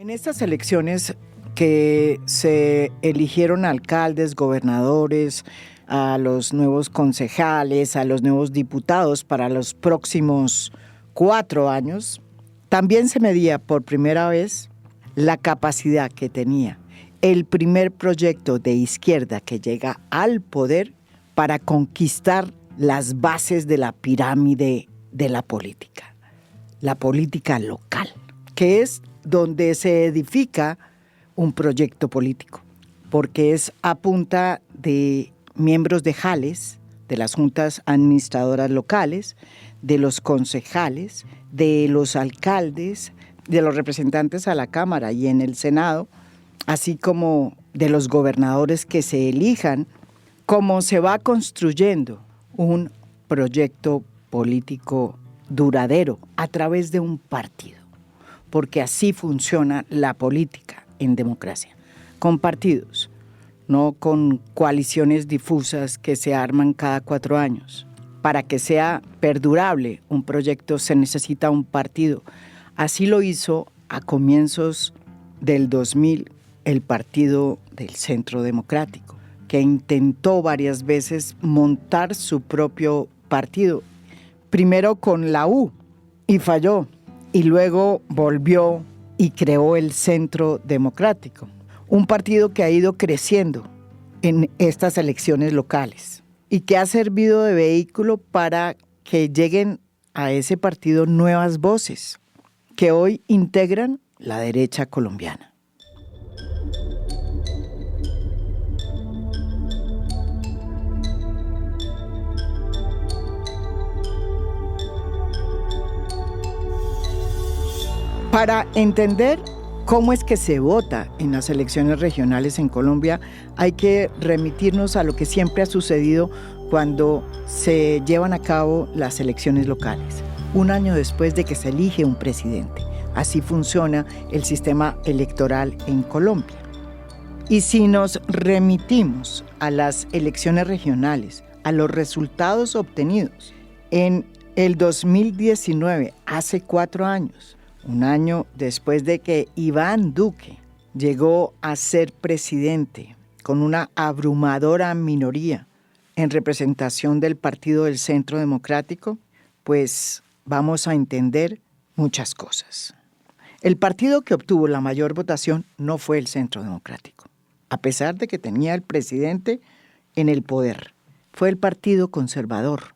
En estas elecciones que se eligieron alcaldes, gobernadores, a los nuevos concejales, a los nuevos diputados para los próximos 4 años, también se medía por primera vez la capacidad que tenía el primer proyecto de izquierda que llega al poder para conquistar las bases de la pirámide de la política local, que es donde se edifica un proyecto político, porque es a punta de miembros de JALES, de las juntas administradoras locales, de los concejales, de los alcaldes, de los representantes a la Cámara y en el Senado, así como de los gobernadores que se elijan, cómo se va construyendo un proyecto político duradero a través de un partido, porque así funciona la política en democracia, con partidos, no con coaliciones difusas que se arman cada 4 años. Para que sea perdurable un proyecto se necesita un partido. Así lo hizo a comienzos del 2000 el Partido del Centro Democrático, que intentó varias veces montar su propio partido, primero con la U y falló, y luego volvió y creó el Centro Democrático, un partido que ha ido creciendo en estas elecciones locales y que ha servido de vehículo para que lleguen a ese partido nuevas voces que hoy integran la derecha colombiana. Para entender cómo es que se vota en las elecciones regionales en Colombia, hay que remitirnos a lo que siempre ha sucedido cuando se llevan a cabo las elecciones locales, 1 año después de que se elige un presidente. Así funciona el sistema electoral en Colombia. Y si nos remitimos a las elecciones regionales, a los resultados obtenidos en el 2019, hace 4 años, 1 año después de que Iván Duque llegó a ser presidente con una abrumadora minoría en representación del Partido del Centro Democrático, pues vamos a entender muchas cosas. El partido que obtuvo la mayor votación no fue el Centro Democrático, a pesar de que tenía el presidente en el poder. Fue el Partido Conservador.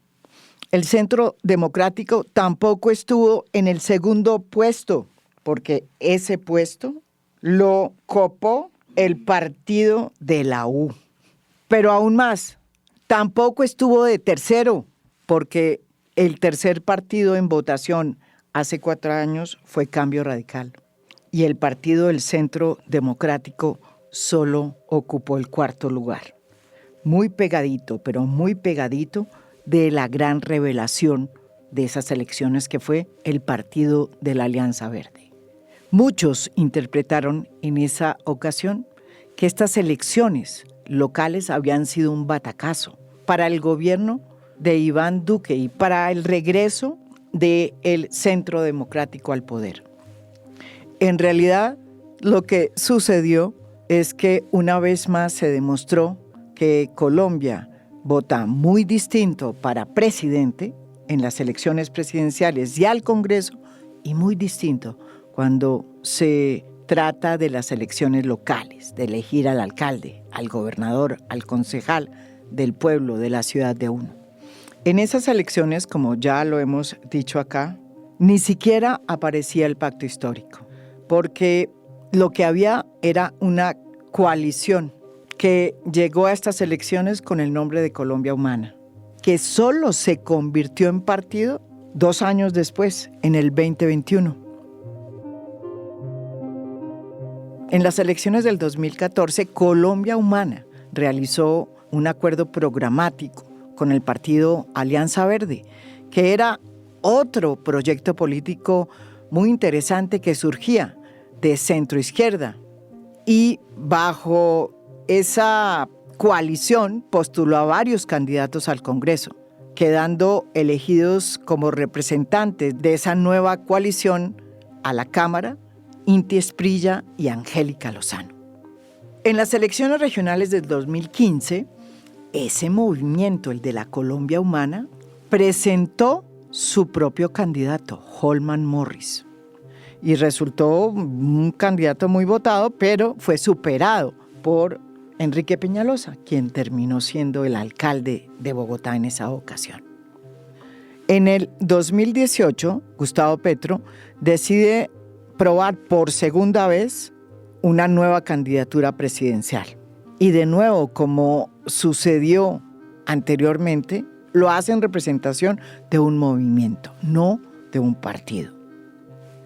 El Centro Democrático tampoco estuvo en el segundo puesto, porque ese puesto lo copó el partido de la U. Pero aún más, tampoco estuvo de tercero, porque el tercer partido en votación hace 4 años fue Cambio Radical. Y el Partido del Centro Democrático solo ocupó el 4.º lugar. Muy pegadito, pero muy pegadito de la gran revelación de esas elecciones que fue el Partido de la Alianza Verde. Muchos interpretaron en esa ocasión que estas elecciones locales habían sido un batacazo para el gobierno de Iván Duque y para el regreso del Centro Democrático al poder. En realidad, lo que sucedió es que una vez más se demostró que Colombia vota muy distinto para presidente en las elecciones presidenciales y al Congreso, y muy distinto cuando se trata de las elecciones locales, de elegir al alcalde, al gobernador, al concejal del pueblo, de la ciudad de uno. En esas elecciones, como ya lo hemos dicho acá, ni siquiera aparecía el pacto histórico, porque lo que había era una coalición que llegó a estas elecciones con el nombre de Colombia Humana, que solo se convirtió en partido 2 años después, en el 2021. En las elecciones del 2014, Colombia Humana realizó un acuerdo programático con el partido Alianza Verde, que era otro proyecto político muy interesante que surgía de centro-izquierda, y bajo esa coalición postuló a varios candidatos al Congreso, quedando elegidos como representantes de esa nueva coalición a la Cámara Inti Esprilla y Angélica Lozano. En las elecciones regionales del 2015, ese movimiento, el de la Colombia Humana, presentó su propio candidato, Holman Morris. Y resultó un candidato muy votado, pero fue superado por Enrique Peñalosa, quien terminó siendo el alcalde de Bogotá en esa ocasión. En el 2018, Gustavo Petro decide probar por segunda vez una nueva candidatura presidencial. Y de nuevo, como sucedió anteriormente, lo hace en representación de un movimiento, no de un partido.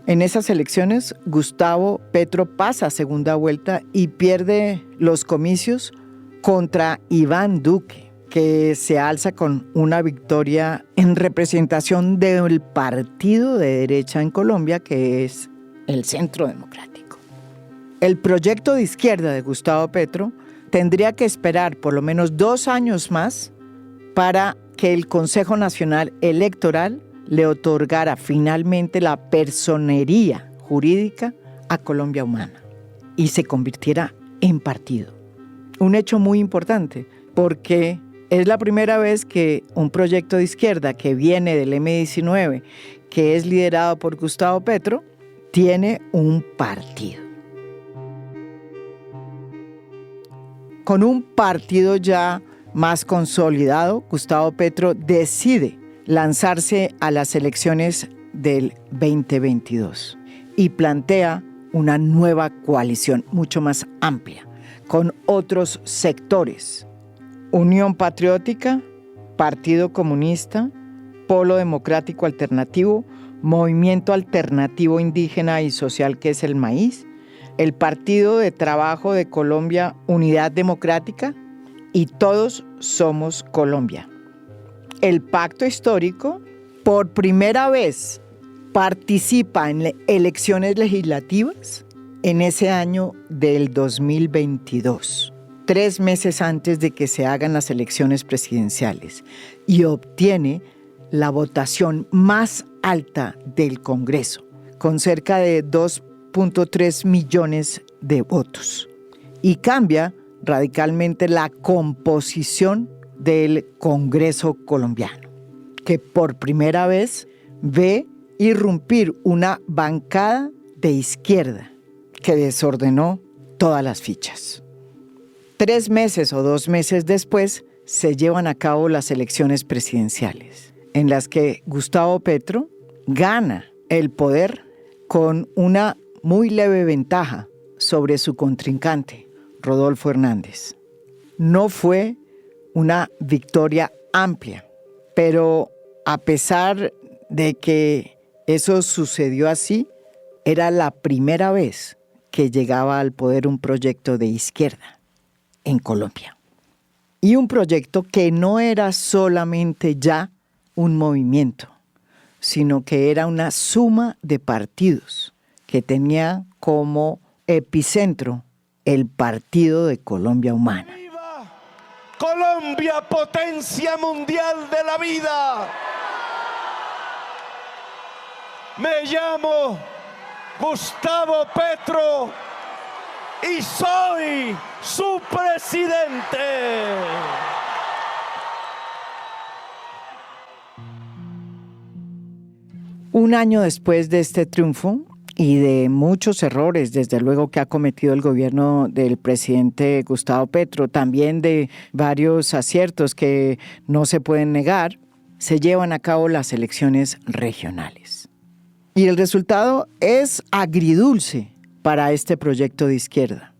En esas elecciones, Gustavo Petro pasa a segunda vuelta y pierde los comicios contra Iván Duque, que se alza con una victoria en representación del partido de derecha en Colombia, que es el Centro Democrático. El proyecto de izquierda de Gustavo Petro tendría que esperar por lo menos 2 años más para que el Consejo Nacional Electoral le otorgara finalmente la personería jurídica a Colombia Humana y se convirtiera en partido. Un hecho muy importante porque es la primera vez que un proyecto de izquierda que viene del M-19, que es liderado por Gustavo Petro, tiene un partido. Con un partido ya más consolidado, Gustavo Petro decide lanzarse a las elecciones del 2022 y plantea una nueva coalición mucho más amplia, con otros sectores: Unión Patriótica, Partido Comunista, Polo Democrático Alternativo, Movimiento Alternativo Indígena y Social, que es el MAIS, el Partido de Trabajo de Colombia, Unidad Democrática, y Todos Somos Colombia. El Pacto Histórico, por primera vez, participa en elecciones legislativas en ese año del 2022, 3 meses antes de que se hagan las elecciones presidenciales, y obtiene la votación más alta del Congreso, con cerca de 2.3 millones de votos, y cambia radicalmente la composición del Congreso colombiano, que por primera vez ve irrumpir una bancada de izquierda que desordenó todas las fichas. 3 meses o 2 meses después se llevan a cabo las elecciones presidenciales, en las que Gustavo Petro gana el poder con una muy leve ventaja sobre su contrincante, Rodolfo Hernández. No fue una victoria amplia, pero a pesar de que eso sucedió así, era la primera vez que llegaba al poder un proyecto de izquierda en Colombia. Y un proyecto que no era solamente ya un movimiento, sino que era una suma de partidos que tenía como epicentro el Partido de Colombia Humana. ¡Viva Colombia, potencia mundial de la vida! Me llamo Gustavo Petro y soy su presidente. Un año después de este triunfo y de muchos errores, desde luego, que ha cometido el gobierno del presidente Gustavo Petro, también de varios aciertos que no se pueden negar, se llevan a cabo las elecciones regionales. Y el resultado es agridulce para este proyecto de izquierda.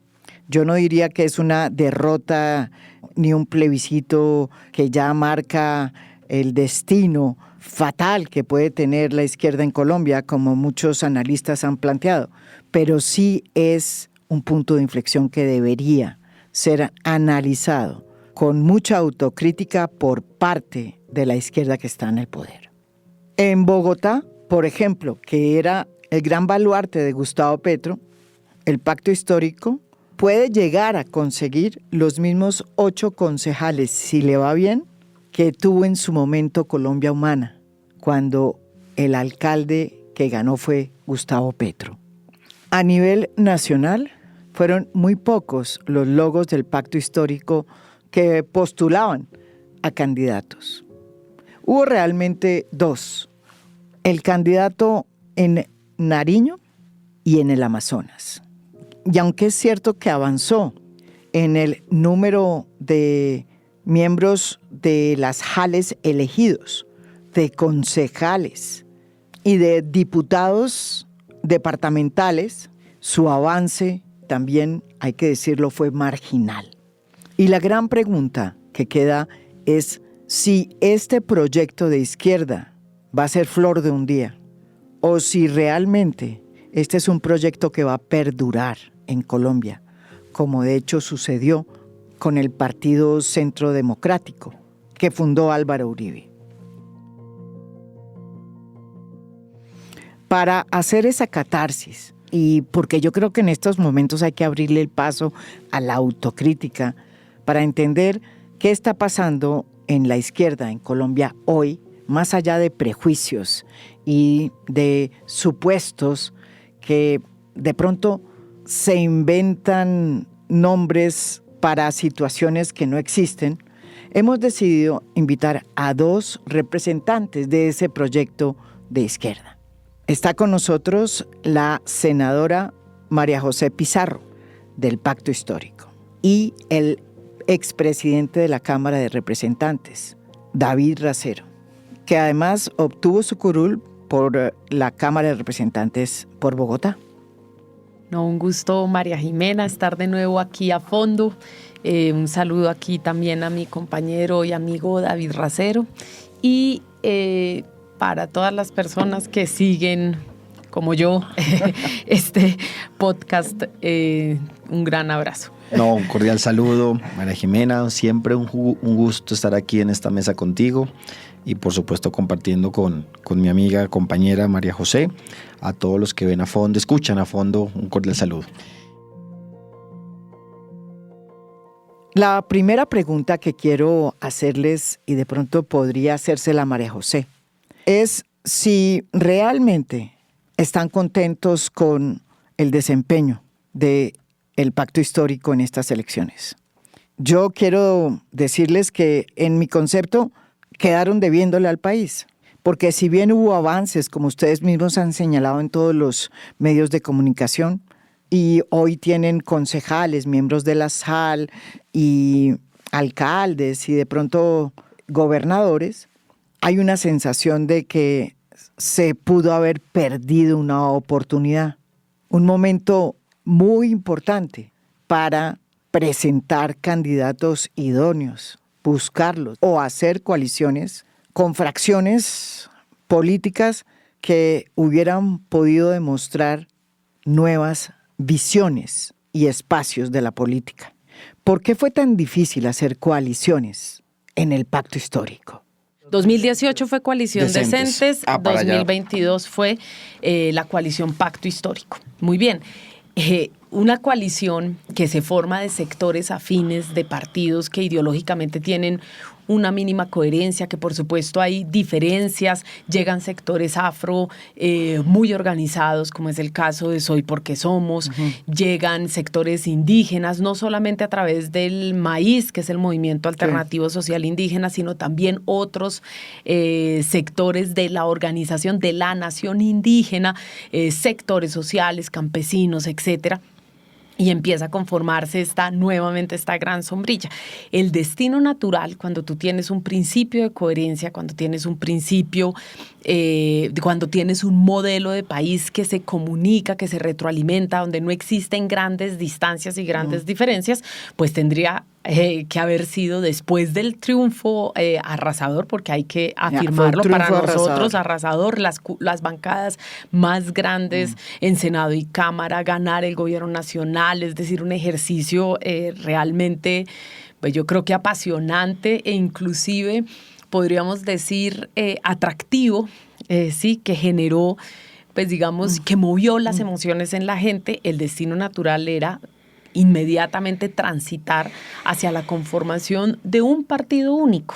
Yo no diría que es una derrota ni un plebiscito que ya marca el destino fatal que puede tener la izquierda en Colombia, como muchos analistas han planteado, pero sí es un punto de inflexión que debería ser analizado con mucha autocrítica por parte de la izquierda que está en el poder. En Bogotá, por ejemplo, que era el gran baluarte de Gustavo Petro, el Pacto Histórico puede llegar a conseguir los mismos 8 concejales, si le va bien, que tuvo en su momento Colombia Humana, cuando el alcalde que ganó fue Gustavo Petro. A nivel nacional, fueron muy pocos los logos del pacto histórico que postulaban a candidatos. Hubo realmente dos: el candidato en Nariño y en el Amazonas. Y aunque es cierto que avanzó en el número de miembros de las JALES elegidos, de concejales y de diputados departamentales, su avance también, hay que decirlo, fue marginal. Y la gran pregunta que queda es si este proyecto de izquierda va a ser flor de un día o si realmente este es un proyecto que va a perdurar en Colombia, como de hecho sucedió con el Partido Centro Democrático que fundó Álvaro Uribe. Para hacer esa catarsis, y porque yo creo que en estos momentos hay que abrirle el paso a la autocrítica para entender qué está pasando en la izquierda en Colombia hoy, más allá de prejuicios y de supuestos que de pronto se inventan nombres para situaciones que no existen, hemos decidido invitar a dos representantes de ese proyecto de izquierda. Está con nosotros la senadora María José Pizarro, del Pacto Histórico, y el expresidente de la Cámara de Representantes, David Racero, que además obtuvo su curul por la Cámara de Representantes por Bogotá. No, un gusto, María Jimena, estar de nuevo aquí a fondo. Un saludo aquí también a mi compañero y amigo David Racero. Y para todas las personas que siguen, como yo, este podcast, un gran abrazo. No, un cordial saludo, María Jimena. Siempre un gusto estar aquí en esta mesa contigo y por supuesto compartiendo con mi amiga, compañera María José. A todos los que ven a fondo, escuchan a fondo, un cordial saludo. La primera pregunta que quiero hacerles, y de pronto podría hacérsela a María José, es si realmente están contentos con el desempeño del Pacto Histórico en estas elecciones. Yo quiero decirles que en mi concepto quedaron debiéndole al país, porque si bien hubo avances, como ustedes mismos han señalado en todos los medios de comunicación, y hoy tienen concejales, miembros de la SAL y alcaldes y de pronto gobernadores, hay una sensación de que se pudo haber perdido una oportunidad, un momento muy importante para presentar candidatos idóneos, buscarlos o hacer coaliciones con fracciones políticas que hubieran podido demostrar nuevas visiones y espacios de la política. ¿Por qué fue tan difícil hacer coaliciones en el Pacto Histórico? 2018 fue Coalición Decentes, 2022 allá. fue la coalición Pacto Histórico. Muy bien. Una coalición que se forma de sectores afines, de partidos que ideológicamente tienen una mínima coherencia, que por supuesto hay diferencias, llegan sectores afro muy organizados, como es el caso de Soy Porque Somos, llegan sectores indígenas, no solamente a través del MAIS, que es el Movimiento Alternativo Social Indígena, sino también otros sectores de la organización de la nación indígena, sectores sociales, campesinos, etcétera. Y empieza a conformarse nuevamente esta gran sombrilla. El destino natural, cuando tú tienes un principio de coherencia, cuando tienes un principio, cuando tienes un modelo de país que se comunica, que se retroalimenta, donde no existen grandes distancias y grandes diferencias, pues tendría que haber sido después del triunfo arrasador, porque hay que afirmarlo, para nosotros arrasador, las bancadas más grandes en Senado y Cámara, ganar el gobierno nacional, es decir, un ejercicio realmente, pues yo creo que apasionante e inclusive podríamos decir atractivo, sí, que generó, pues digamos, que movió las emociones en la gente. El destino natural era inmediatamente transitar hacia la conformación de un partido único.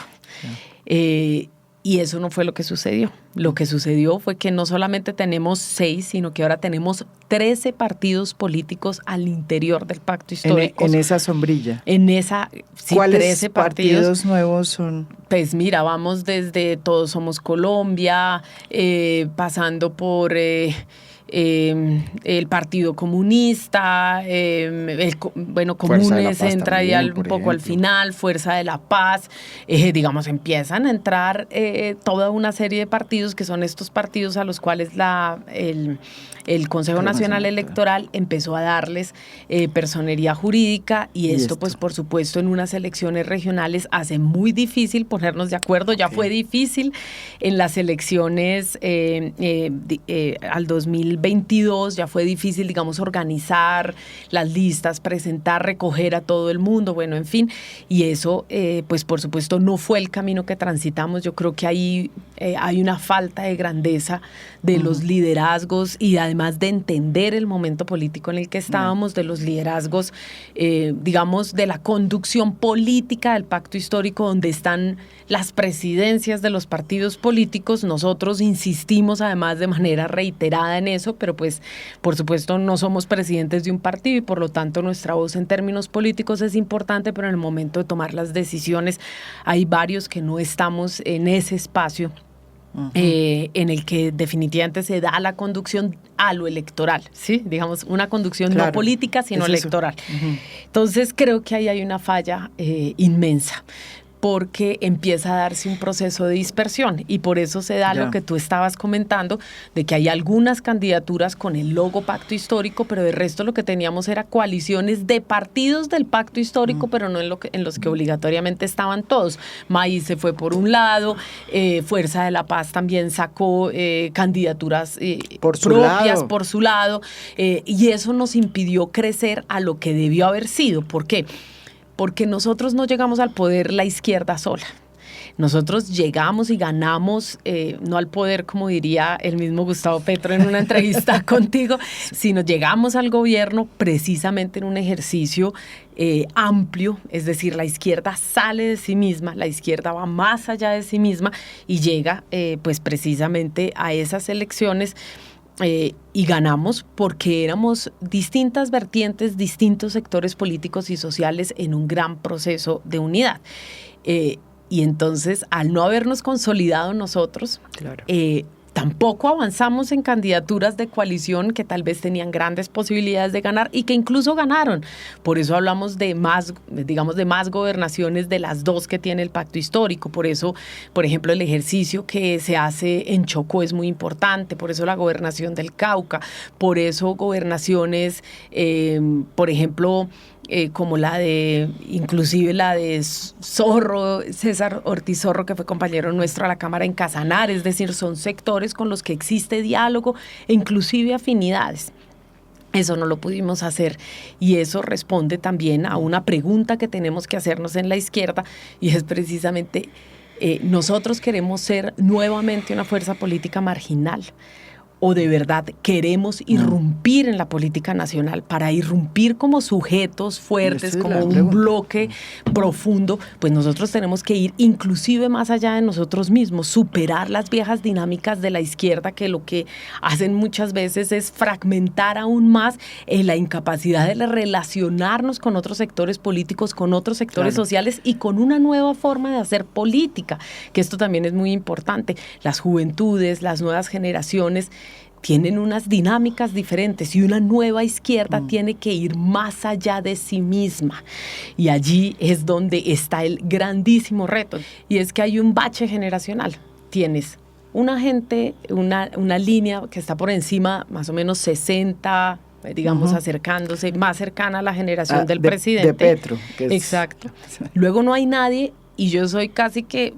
Y eso no fue lo que sucedió. Lo que sucedió fue que no solamente tenemos 6, sino que ahora tenemos 13 partidos políticos al interior del pacto histórico. En esa sombrilla. En esa, sí, ¿Cuáles 13 partidos nuevos son? Pues mira, vamos desde Todos Somos Colombia, pasando por el Partido Comunista, Comunes entra también, ya un poco al final, Fuerza de la Paz, digamos, empiezan a entrar toda una serie de partidos que son estos partidos a los cuales el Consejo Nacional Electoral empezó a darles personería jurídica y esto pues por supuesto en unas elecciones regionales hace muy difícil ponernos de acuerdo. Ya fue difícil en las elecciones al 2022, ya fue difícil, digamos, organizar las listas, presentar, recoger a todo el mundo, bueno, en fin, y eso pues por supuesto no fue el camino que transitamos. Yo creo que ahí hay una falta de grandeza de los liderazgos y además de entender el momento político en el que estábamos, de los liderazgos, digamos, de la conducción política del pacto histórico, donde están las presidencias de los partidos políticos. Nosotros insistimos además de manera reiterada en eso, pero pues por supuesto no somos presidentes de un partido y por lo tanto nuestra voz en términos políticos es importante, pero en el momento de tomar las decisiones hay varios que no estamos en ese espacio. En el que definitivamente se da la conducción a lo electoral, ¿sí? Digamos, una conducción no política, sino electoral. Entonces, creo que ahí hay una falla inmensa, porque empieza a darse un proceso de dispersión y por eso se da lo que tú estabas comentando, de que hay algunas candidaturas con el logo pacto histórico, pero de resto lo que teníamos era coaliciones de partidos del pacto histórico, pero no en los que obligatoriamente estaban todos. Maíz se fue por un lado, Fuerza de la Paz también sacó candidaturas propias por su lado, y eso nos impidió crecer a lo que debió haber sido. ¿Por qué? Porque nosotros no llegamos al poder la izquierda sola. Nosotros llegamos y ganamos, no al poder, como diría el mismo Gustavo Petro en una entrevista contigo, sino llegamos al gobierno precisamente en un ejercicio amplio, es decir, la izquierda sale de sí misma, la izquierda va más allá de sí misma y llega pues precisamente a esas elecciones. Y ganamos porque éramos distintas vertientes, distintos sectores políticos y sociales en un gran proceso de unidad. Y entonces, al no habernos consolidado nosotros, tampoco avanzamos en candidaturas de coalición que tal vez tenían grandes posibilidades de ganar y que incluso ganaron. Por eso hablamos de más, digamos, de más gobernaciones de las 2 que tiene el pacto histórico. Por eso, por ejemplo, el ejercicio que se hace en Chocó es muy importante. Por eso la gobernación del Cauca. Por eso gobernaciones, por ejemplo, como inclusive la de Zorro, César Ortiz Zorro, que fue compañero nuestro a la Cámara en Casanare. Es decir, son sectores con los que existe diálogo e inclusive afinidades. Eso no lo pudimos hacer y eso responde también a una pregunta que tenemos que hacernos en la izquierda y es precisamente, ¿nosotros queremos ser nuevamente una fuerza política marginal? ¿O de verdad queremos irrumpir en la política nacional? Para irrumpir como sujetos fuertes, como un bloque profundo, pues nosotros tenemos que ir inclusive más allá de nosotros mismos, superar las viejas dinámicas de la izquierda que lo que hacen muchas veces es fragmentar aún más la incapacidad de relacionarnos con otros sectores políticos, con otros sectores sociales y con una nueva forma de hacer política, que esto también es muy importante. Las juventudes, las nuevas generaciones tienen unas dinámicas diferentes y una nueva izquierda tiene que ir más allá de sí misma. Y allí es donde está el grandísimo reto. Y es que hay un bache generacional. Tienes una gente, una línea que está por encima, más o menos 60, digamos, acercándose, más cercana a la generación del presidente. De Petro. Exacto. Luego no hay nadie. Y yo soy casi que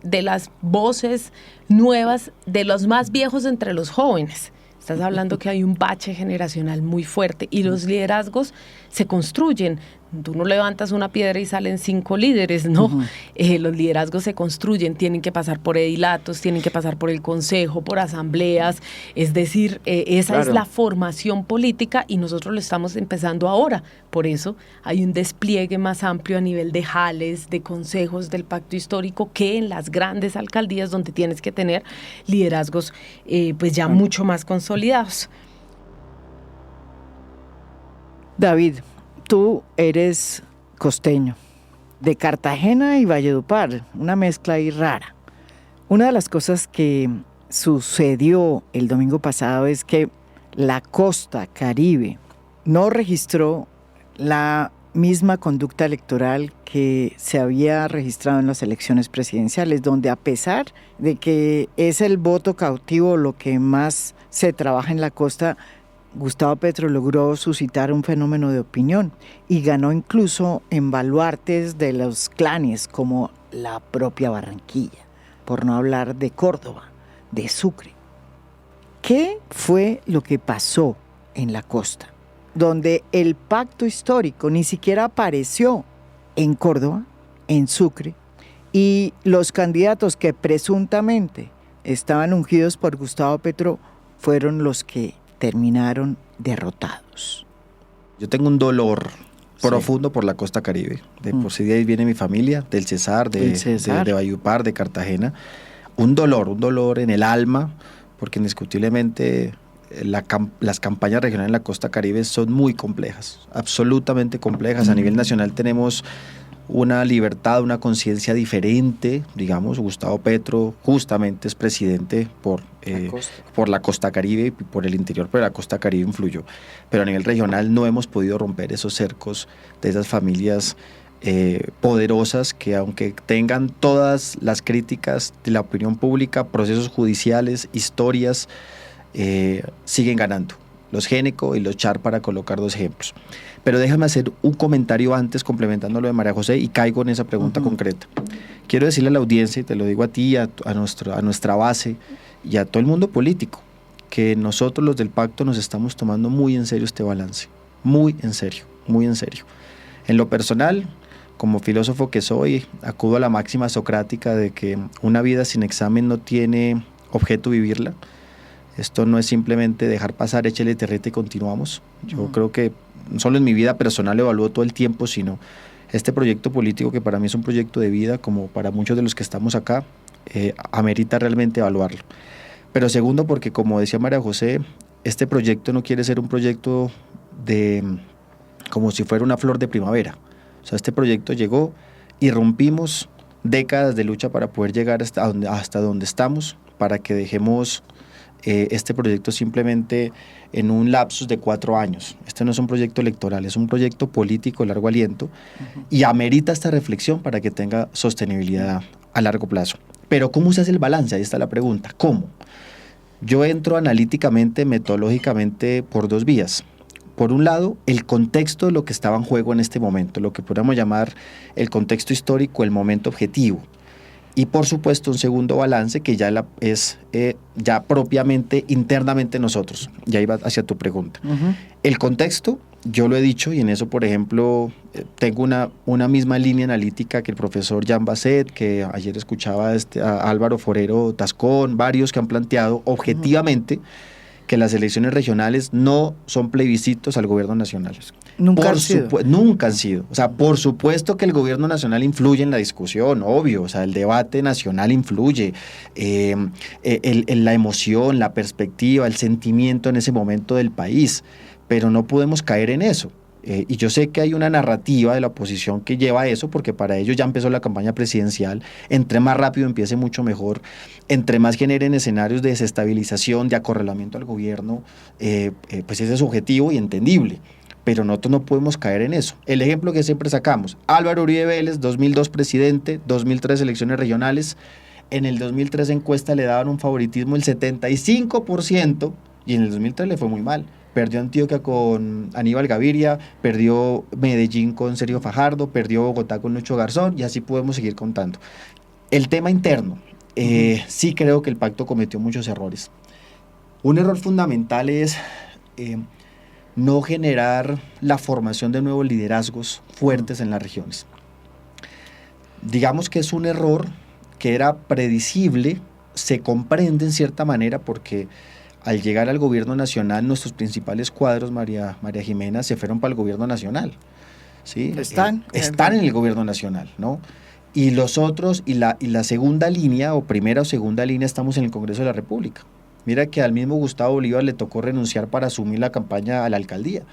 de las voces nuevas, de los más viejos entre los jóvenes. Estás hablando que hay un bache generacional muy fuerte y los liderazgos se construyen Tú no levantas una piedra y salen 5 líderes, ¿no? Ujú. Los liderazgos se construyen, tienen que pasar por edilatos, tienen que pasar por el consejo, por asambleas, es decir, esa Claro. es la formación política y nosotros lo estamos empezando ahora. Por eso hay un despliegue más amplio a nivel de jales, de consejos del pacto histórico que en las grandes alcaldías donde tienes que tener liderazgos pues ya mucho más consolidados. David, tú eres costeño, de Cartagena y Valledupar, una mezcla ahí rara. Una de las cosas que sucedió el domingo pasado es que la costa Caribe no registró la misma conducta electoral que se había registrado en las elecciones presidenciales, donde a pesar de que es el voto cautivo lo que más se trabaja en la costa, Gustavo Petro logró suscitar un fenómeno de opinión y ganó incluso en baluartes de los clanes como la propia Barranquilla, por no hablar de Córdoba, de Sucre. ¿Qué fue lo que pasó en la costa, donde el pacto histórico ni siquiera apareció en Córdoba, en Sucre, y los candidatos que presuntamente estaban ungidos por Gustavo Petro fueron los que terminaron derrotados? Yo tengo un dolor Sí. profundo por la costa Caribe. De por sí de ahí viene mi familia, del Cesar, Del Cesar. de Valledupar, de Cartagena. Un dolor en el alma, porque indiscutiblemente las campañas regionales en la costa Caribe son muy complejas, absolutamente complejas. A nivel nacional tenemos una libertad, una conciencia diferente, digamos. Gustavo Petro justamente es presidente por la costa Caribe y por el interior, pero la costa Caribe influyó. Pero a nivel regional no hemos podido romper esos cercos de esas familias poderosas que, aunque tengan todas las críticas de la opinión pública, procesos judiciales, historias, siguen ganando. Los Génico y los Char, para colocar 2 ejemplos. Pero déjame hacer un comentario antes, complementando lo de María José, y caigo en esa pregunta concreta. Quiero decirle a la audiencia, y te lo digo a ti, a nuestra base y a todo el mundo político, que nosotros los del pacto nos estamos tomando muy en serio este balance. Muy en serio, muy en serio. En lo personal, como filósofo que soy, acudo a la máxima socrática de que una vida sin examen no tiene objeto vivirla. Esto no es simplemente dejar pasar, échale tierrita y continuamos. Yo creo que no solo en mi vida personal lo evalúo todo el tiempo, sino este proyecto político, que para mí es un proyecto de vida, como para muchos de los que estamos acá, amerita realmente evaluarlo. Pero segundo, porque como decía María José, este proyecto no quiere ser un proyecto como si fuera una flor de primavera. O sea, este proyecto llegó y rompimos décadas de lucha para poder llegar hasta donde estamos, para que dejemos este proyecto simplemente en un lapsus de 4 años. Este no es un proyecto electoral, es un proyecto político de largo aliento y amerita esta reflexión para que tenga sostenibilidad a largo plazo. Pero ¿cómo se hace el balance? Ahí está la pregunta. ¿Cómo? Yo entro analíticamente, metodológicamente, por 2 vías. Por un lado, el contexto de lo que estaba en juego en este momento, lo que podríamos llamar el contexto histórico, el momento objetivo. Y por supuesto un segundo balance que ya es ya propiamente internamente nosotros. Ya iba hacia tu pregunta. El contexto, yo lo he dicho, y en eso, por ejemplo, tengo una misma línea analítica que el profesor Jan Basset, que ayer escuchaba a Álvaro Forero Tascón, varios que han planteado objetivamente que las elecciones regionales no son plebiscitos al gobierno nacional. Nunca han sido. Nunca han sido. O sea, por supuesto que el gobierno nacional influye en la discusión, obvio. O sea, el debate nacional influye. La emoción, la perspectiva, el sentimiento en ese momento del país. Pero no podemos caer en eso. Y yo sé que hay una narrativa de la oposición que lleva a eso, porque para ellos ya empezó la campaña presidencial. Entre más rápido empiece, mucho mejor. Entre más generen escenarios de desestabilización, de acorralamiento al gobierno, pues ese es objetivo y entendible. Pero nosotros no podemos caer en eso. El ejemplo que siempre sacamos: Álvaro Uribe Vélez, 2002 presidente, 2003 elecciones regionales. En el 2003 encuesta le daban un favoritismo del 75%, y en el 2003 le fue muy mal. Perdió Antioquia con Aníbal Gaviria, perdió Medellín con Sergio Fajardo, perdió Bogotá con Lucho Garzón, y así podemos seguir contando. El tema interno, sí creo que el pacto cometió muchos errores. Un error fundamental es no generar la formación de nuevos liderazgos fuertes en las regiones. Digamos que es un error que era predecible, se comprende en cierta manera porque al llegar al gobierno nacional nuestros principales cuadros, María Jimena, se fueron para el gobierno nacional. ¿Sí? Están en el gobierno nacional, ¿no? Y los otros, y la segunda línea, o primera o segunda línea, estamos en el Congreso de la República. Mira que al mismo Gustavo Bolívar le tocó renunciar para asumir la campaña a la alcaldía.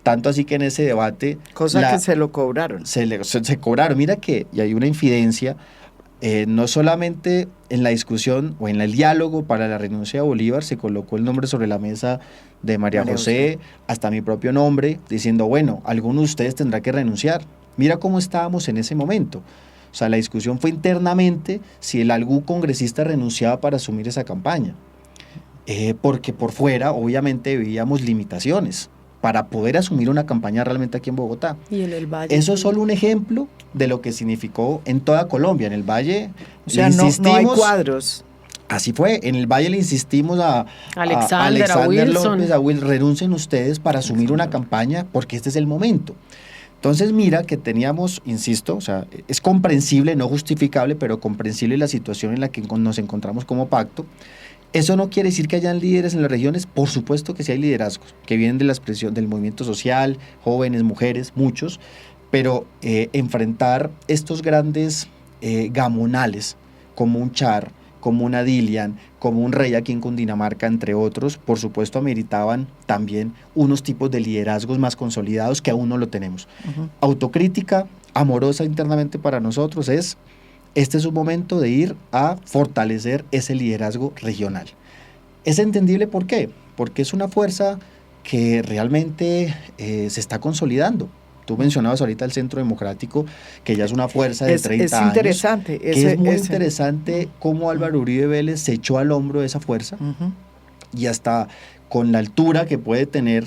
Tanto así que en ese debate... Cosa que se lo cobraron. Se cobraron. Mira que y hay una infidencia, no solamente en la discusión o en el diálogo para la renuncia de Bolívar se colocó el nombre sobre la mesa de María José, hasta mi propio nombre, diciendo, bueno, alguno de ustedes tendrá que renunciar. Mira cómo estábamos en ese momento. O sea, la discusión fue internamente si algún congresista renunciaba para asumir esa campaña. Porque por fuera, obviamente, veíamos limitaciones para poder asumir una campaña realmente aquí en Bogotá. Y en el Valle. Eso es solo un ejemplo de lo que significó en toda Colombia. En el Valle, o sea, no hay cuadros. Así fue. En el Valle le insistimos a Alexander López, a Wilson, renuncien ustedes para asumir una campaña porque este es el momento. Entonces mira que teníamos, insisto, o sea, es comprensible, no justificable, pero comprensible la situación en la que nos encontramos como pacto. Eso no quiere decir que hayan líderes en las regiones, por supuesto que sí hay liderazgos, que vienen de la expresión del movimiento social, jóvenes, mujeres, muchos, pero enfrentar estos grandes gamonales, como un Char, como una Dilian, como un Rey aquí en Cundinamarca, entre otros, por supuesto ameritaban también unos tipos de liderazgos más consolidados que aún no lo tenemos. Autocrítica amorosa internamente para nosotros es... Este es un momento de ir a fortalecer ese liderazgo regional. Es entendible ¿por qué? Porque es una fuerza que realmente se está consolidando. Tú mencionabas ahorita el Centro Democrático, que ya es una fuerza de 30 años. Interesante. Es muy interesante cómo Álvaro Uribe Vélez se echó al hombro de esa fuerza y hasta con la altura que puede tener,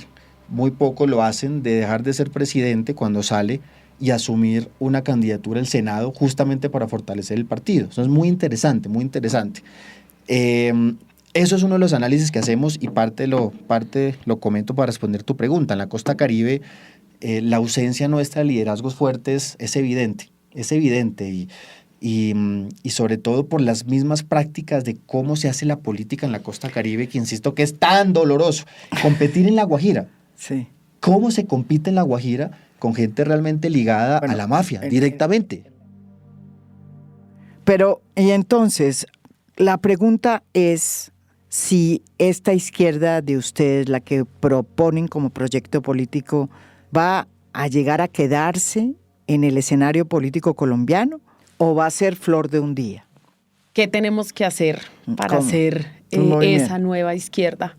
muy poco lo hacen de dejar de ser presidente cuando sale y asumir una candidatura al Senado justamente para fortalecer el partido. Eso es muy interesante, muy interesante. Eso es uno de los análisis que hacemos y parte lo comento para responder tu pregunta. En la costa Caribe, la ausencia nuestra de liderazgos fuertes es evidente y sobre todo por las mismas prácticas de cómo se hace la política en la costa Caribe, que insisto que es tan doloroso. Competir en La Guajira. Sí. ¿Cómo se compite en La Guajira con gente realmente ligada a la mafia, directamente? Pero, y entonces, la pregunta es si esta izquierda de ustedes, la que proponen como proyecto político, va a llegar a quedarse en el escenario político colombiano o va a ser flor de un día. ¿Qué tenemos que hacer para hacer esa nueva izquierda?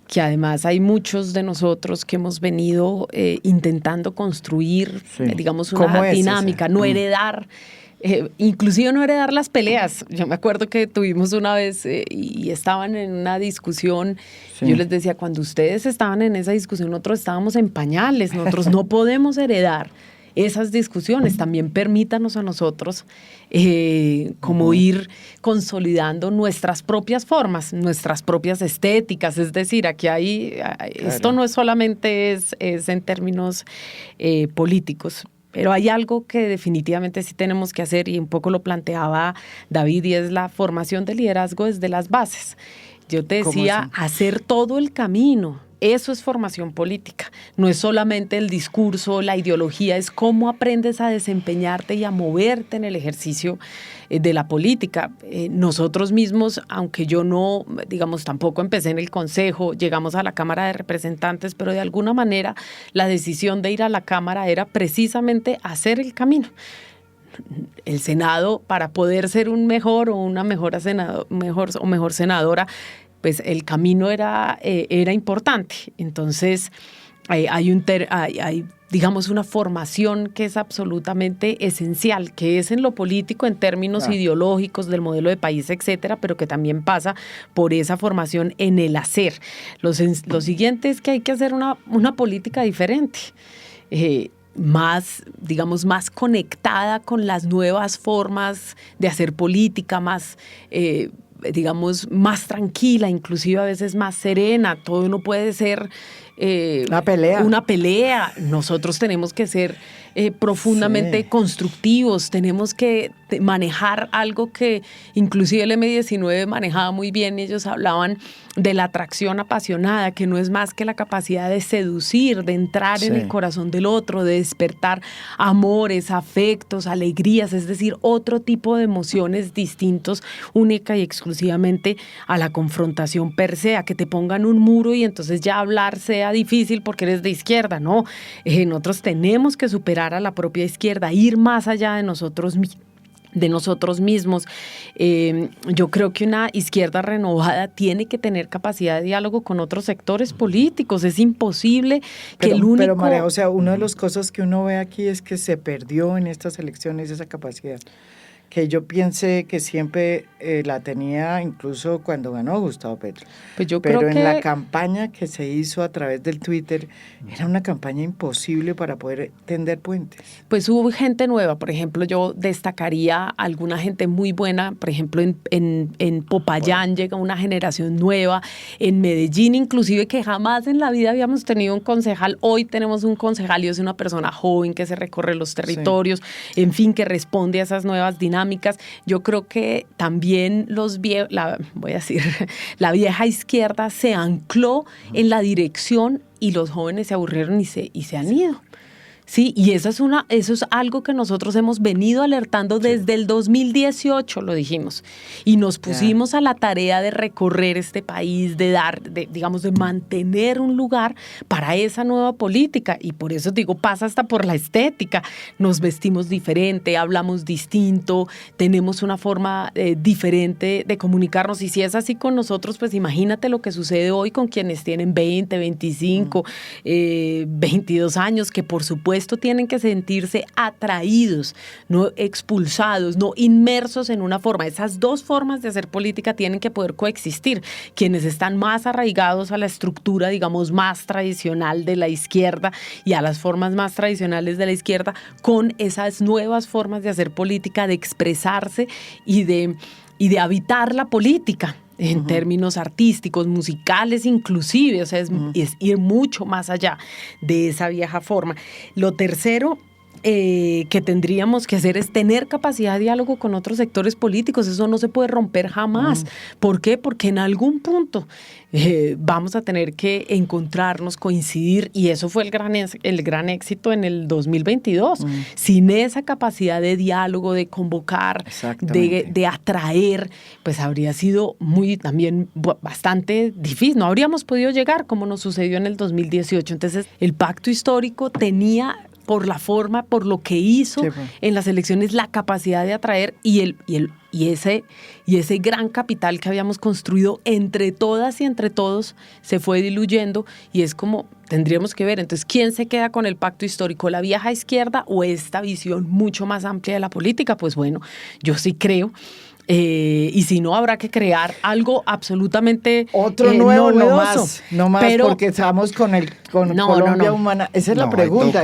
Que además hay muchos de nosotros que hemos venido intentando construir, digamos, una dinámica, no heredar, inclusive no heredar las peleas. Yo me acuerdo que tuvimos una vez y estaban en una discusión, yo les decía, cuando ustedes estaban en esa discusión, nosotros estábamos en pañales, nosotros no podemos heredar esas discusiones, también permítanos a nosotros como ir consolidando nuestras propias formas, nuestras propias estéticas, es decir, aquí hay, esto no es solamente es en términos políticos, pero hay algo que definitivamente sí tenemos que hacer y un poco lo planteaba David y es la formación de liderazgo desde las bases. Yo te decía, hacer todo el camino. Eso es formación política, no es solamente el discurso, la ideología, es cómo aprendes a desempeñarte y a moverte en el ejercicio de la política. Nosotros mismos, aunque yo no, digamos, tampoco empecé en el Consejo, llegamos a la Cámara de Representantes, pero de alguna manera la decisión de ir a la Cámara era precisamente hacer el camino. El Senado, para poder ser un mejor o una mejor senadora, pues el camino era importante. Entonces, hay, digamos, una formación que es absolutamente esencial, que es en lo político, en términos ideológicos del modelo de país, etcétera, pero que también pasa por esa formación en el hacer. Lo siguiente es que hay que hacer una política diferente. Más, digamos, más conectada con las nuevas formas de hacer política, más digamos, más tranquila, inclusive a veces más serena. Todo no puede ser Una pelea. Nosotros tenemos que ser profundamente constructivos, tenemos que manejar algo que inclusive el M19 manejaba muy bien. Ellos hablaban de la atracción apasionada, que no es más que la capacidad de seducir, de entrar en el corazón del otro, de despertar amores, afectos, alegrías, es decir, otro tipo de emociones distintos, única y exclusivamente a la confrontación per se, a que te pongan un muro y entonces ya hablar sea difícil porque eres de izquierda. No, nosotros tenemos que superar a la propia izquierda, ir más allá de nosotros mismos. Yo creo que una izquierda renovada tiene que tener capacidad de diálogo con otros sectores políticos. Es imposible que el único... Pero María, o sea, una de las cosas que uno ve aquí es que se perdió en estas elecciones esa capacidad. Que yo piense que siempre la tenía incluso cuando ganó Gustavo Petro. Pues yo Pero creo que... la campaña que se hizo a través del Twitter era una campaña imposible para poder tender puentes. Pues hubo gente nueva, por ejemplo, yo destacaría alguna gente muy buena, por ejemplo, en Popayán llega una generación nueva, en Medellín inclusive, que jamás en la vida habíamos tenido un concejal. Hoy tenemos un concejal y es una persona joven que se recorre los territorios, en fin, que responde a esas nuevas dinámicas. Yo creo que también la vieja izquierda se ancló en la dirección y los jóvenes se aburrieron y se han ido. Sí, y eso es algo que nosotros hemos venido alertando desde el 2018, lo dijimos, y nos pusimos a la tarea de recorrer este país, de mantener un lugar para esa nueva política, y por eso digo, pasa hasta por la estética. Nos vestimos diferente, hablamos distinto, tenemos una forma diferente de comunicarnos, y si es así con nosotros, pues imagínate lo que sucede hoy con quienes tienen 20, 25, 22 años, que por supuesto tienen que sentirse atraídos, no expulsados, no inmersos en una forma. Esas dos formas de hacer política tienen que poder coexistir. Quienes están más arraigados a la estructura, digamos, más tradicional de la izquierda y a las formas más tradicionales de la izquierda, con esas nuevas formas de hacer política, de expresarse y de habitar la política. En términos artísticos, musicales inclusive, o sea, es ir mucho más allá de esa vieja forma. Lo tercero que tendríamos que hacer es tener capacidad de diálogo con otros sectores políticos. Eso no se puede romper jamás. ¿Por qué? Porque en algún punto vamos a tener que encontrarnos, coincidir, y eso fue el gran éxito en el 2022. Sin esa capacidad de diálogo, de convocar, de atraer, pues habría sido también bastante difícil. No habríamos podido llegar como nos sucedió en el 2018. Entonces, el pacto histórico tenía, por la forma, por lo que hizo en las elecciones, la capacidad de atraer y ese gran capital que habíamos construido entre todas y entre todos se fue diluyendo, y es como tendríamos que ver. Entonces, ¿quién se queda con el pacto histórico? ¿La vieja izquierda o esta visión mucho más amplia de la política? Pues bueno, yo sí creo. Y si no, habrá que crear algo absolutamente otro nuevo, novedoso. No más, pero, porque estamos con Colombia Humana. Esa es la pregunta.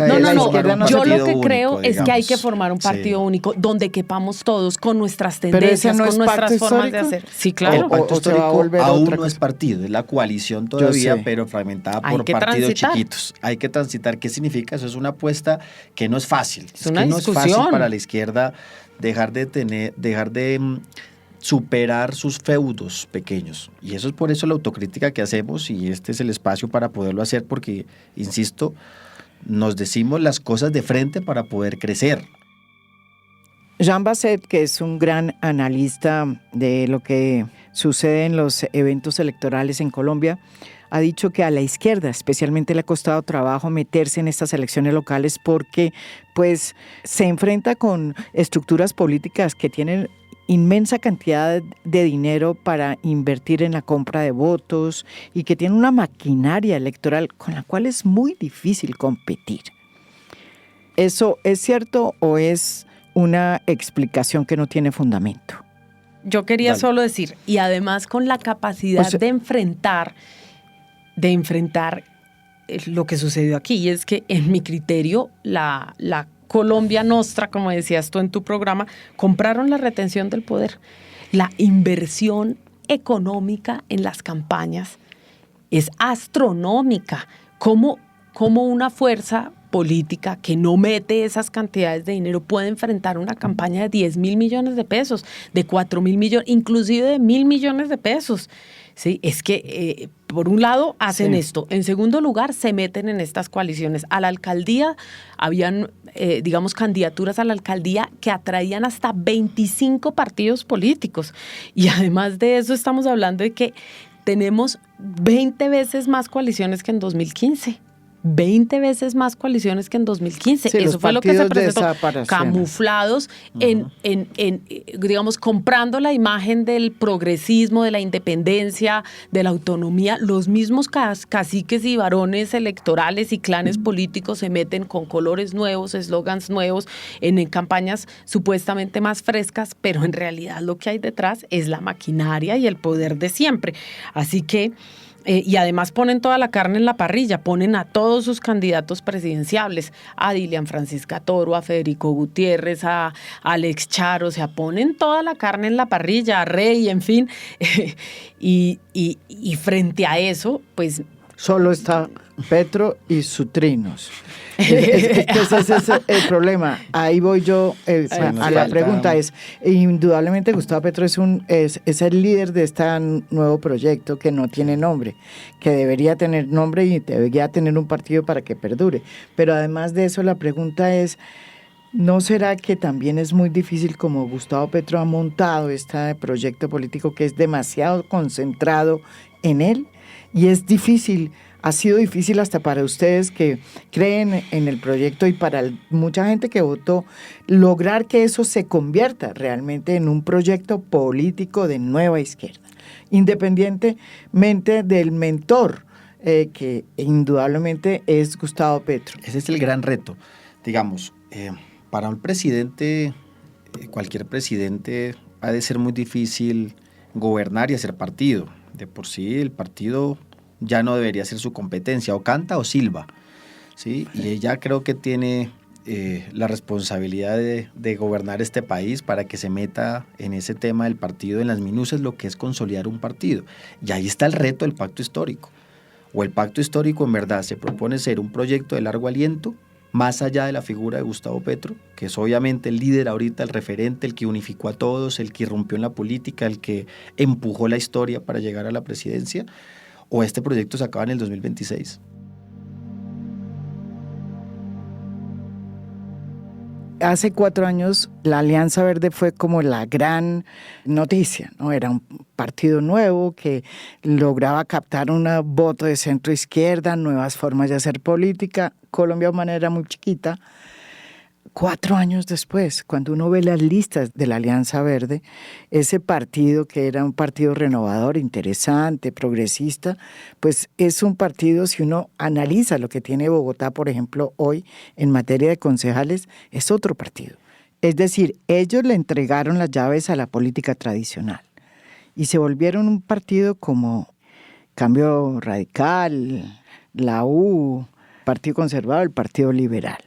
Yo lo que creo es que hay que formar un partido único donde quepamos todos con nuestras tendencias, con nuestras formas de hacer. Sí, claro. El pacto histórico aún no es partido, es la coalición todavía, pero fragmentada por partidos chiquitos. Hay que transitar. ¿Qué significa? Eso es una apuesta que no es fácil. Es una discusión. No es fácil para la izquierda dejar de superar sus feudos pequeños. Y eso es por eso la autocrítica que hacemos, y este es el espacio para poderlo hacer, porque, insisto, nos decimos las cosas de frente para poder crecer. Jean Basset, que es un gran analista de lo que sucede en los eventos electorales en Colombia, ha dicho que a la izquierda especialmente le ha costado trabajo meterse en estas elecciones locales porque pues se enfrenta con estructuras políticas que tienen inmensa cantidad de dinero para invertir en la compra de votos y que tienen una maquinaria electoral con la cual es muy difícil competir. ¿Eso es cierto o es una explicación que no tiene fundamento? Yo quería solo decir, y además con la capacidad de enfrentar lo que sucedió aquí, y es que en mi criterio la Colombia Nostra, como decías tú en tu programa, compraron la retención del poder. La inversión económica en las campañas es astronómica. ¿cómo una fuerza política que no mete esas cantidades de dinero puede enfrentar una campaña de 10.000 millones de pesos, de 4.000 millones, inclusive de 1.000 millones de pesos? Sí, es que por un lado hacen esto, en segundo lugar se meten en estas coaliciones. A la alcaldía habían, digamos, candidaturas a la alcaldía que atraían hasta 25 partidos políticos, y además de eso estamos hablando de que tenemos 20 veces más coaliciones que en 2015. 20 veces más coaliciones que en 2015. Sí, eso fue lo que se presentó, camuflados digamos, comprando la imagen del progresismo, de la independencia, de la autonomía. Los mismos caciques y varones electorales y clanes políticos se meten con colores nuevos, eslogans nuevos, en campañas supuestamente más frescas, pero en realidad lo que hay detrás es la maquinaria y el poder de siempre. Así que y además ponen toda la carne en la parrilla, ponen a todos sus candidatos presidenciables, a Dilian Francisca Toro, a Federico Gutiérrez, a Alex Char, o sea, ponen toda la carne en la parrilla, a Rey, en fin, y frente a eso, pues... Solo está Petro y sus trinos. Es que ese es el problema. Ahí voy yo a la pregunta. Indudablemente Gustavo Petro es el líder de este nuevo proyecto que no tiene nombre, que debería tener nombre y debería tener un partido para que perdure. Pero además de eso, la pregunta es, ¿no será que también es muy difícil, como Gustavo Petro ha montado este proyecto político, que es demasiado concentrado en él? Y es difícil, ha sido difícil hasta para ustedes que creen en el proyecto y para mucha gente que votó, lograr que eso se convierta realmente en un proyecto político de nueva izquierda, independientemente del mentor, que indudablemente es Gustavo Petro. Ese es el gran reto. Digamos, para un presidente, cualquier presidente, ha de ser muy difícil gobernar y hacer partido. De por sí el partido ya no debería ser su competencia, o canta o silba, ¿sí? Y ella creo que tiene la responsabilidad de gobernar este país para que se meta en ese tema del partido, en las minucias, lo que es consolidar un partido. Y ahí está el reto del pacto histórico. O el pacto histórico en verdad se propone ser un proyecto de largo aliento, más allá de la figura de Gustavo Petro, que es obviamente el líder ahorita, el referente, el que unificó a todos, el que irrumpió en la política, el que empujó la historia para llegar a la presidencia, o este proyecto se acaba en el 2026. Hace 4 años la Alianza Verde fue como la gran noticia, ¿no? Era un partido nuevo que lograba captar un voto de centro izquierda, nuevas formas de hacer política. Colombia de manera muy chiquita. 4 años después, cuando uno ve las listas de la Alianza Verde, ese partido que era un partido renovador, interesante, progresista, pues es un partido, si uno analiza lo que tiene Bogotá, por ejemplo, hoy en materia de concejales, es otro partido. Es decir, ellos le entregaron las llaves a la política tradicional y se volvieron un partido como Cambio Radical, la U, Partido Conservador, el Partido Liberal.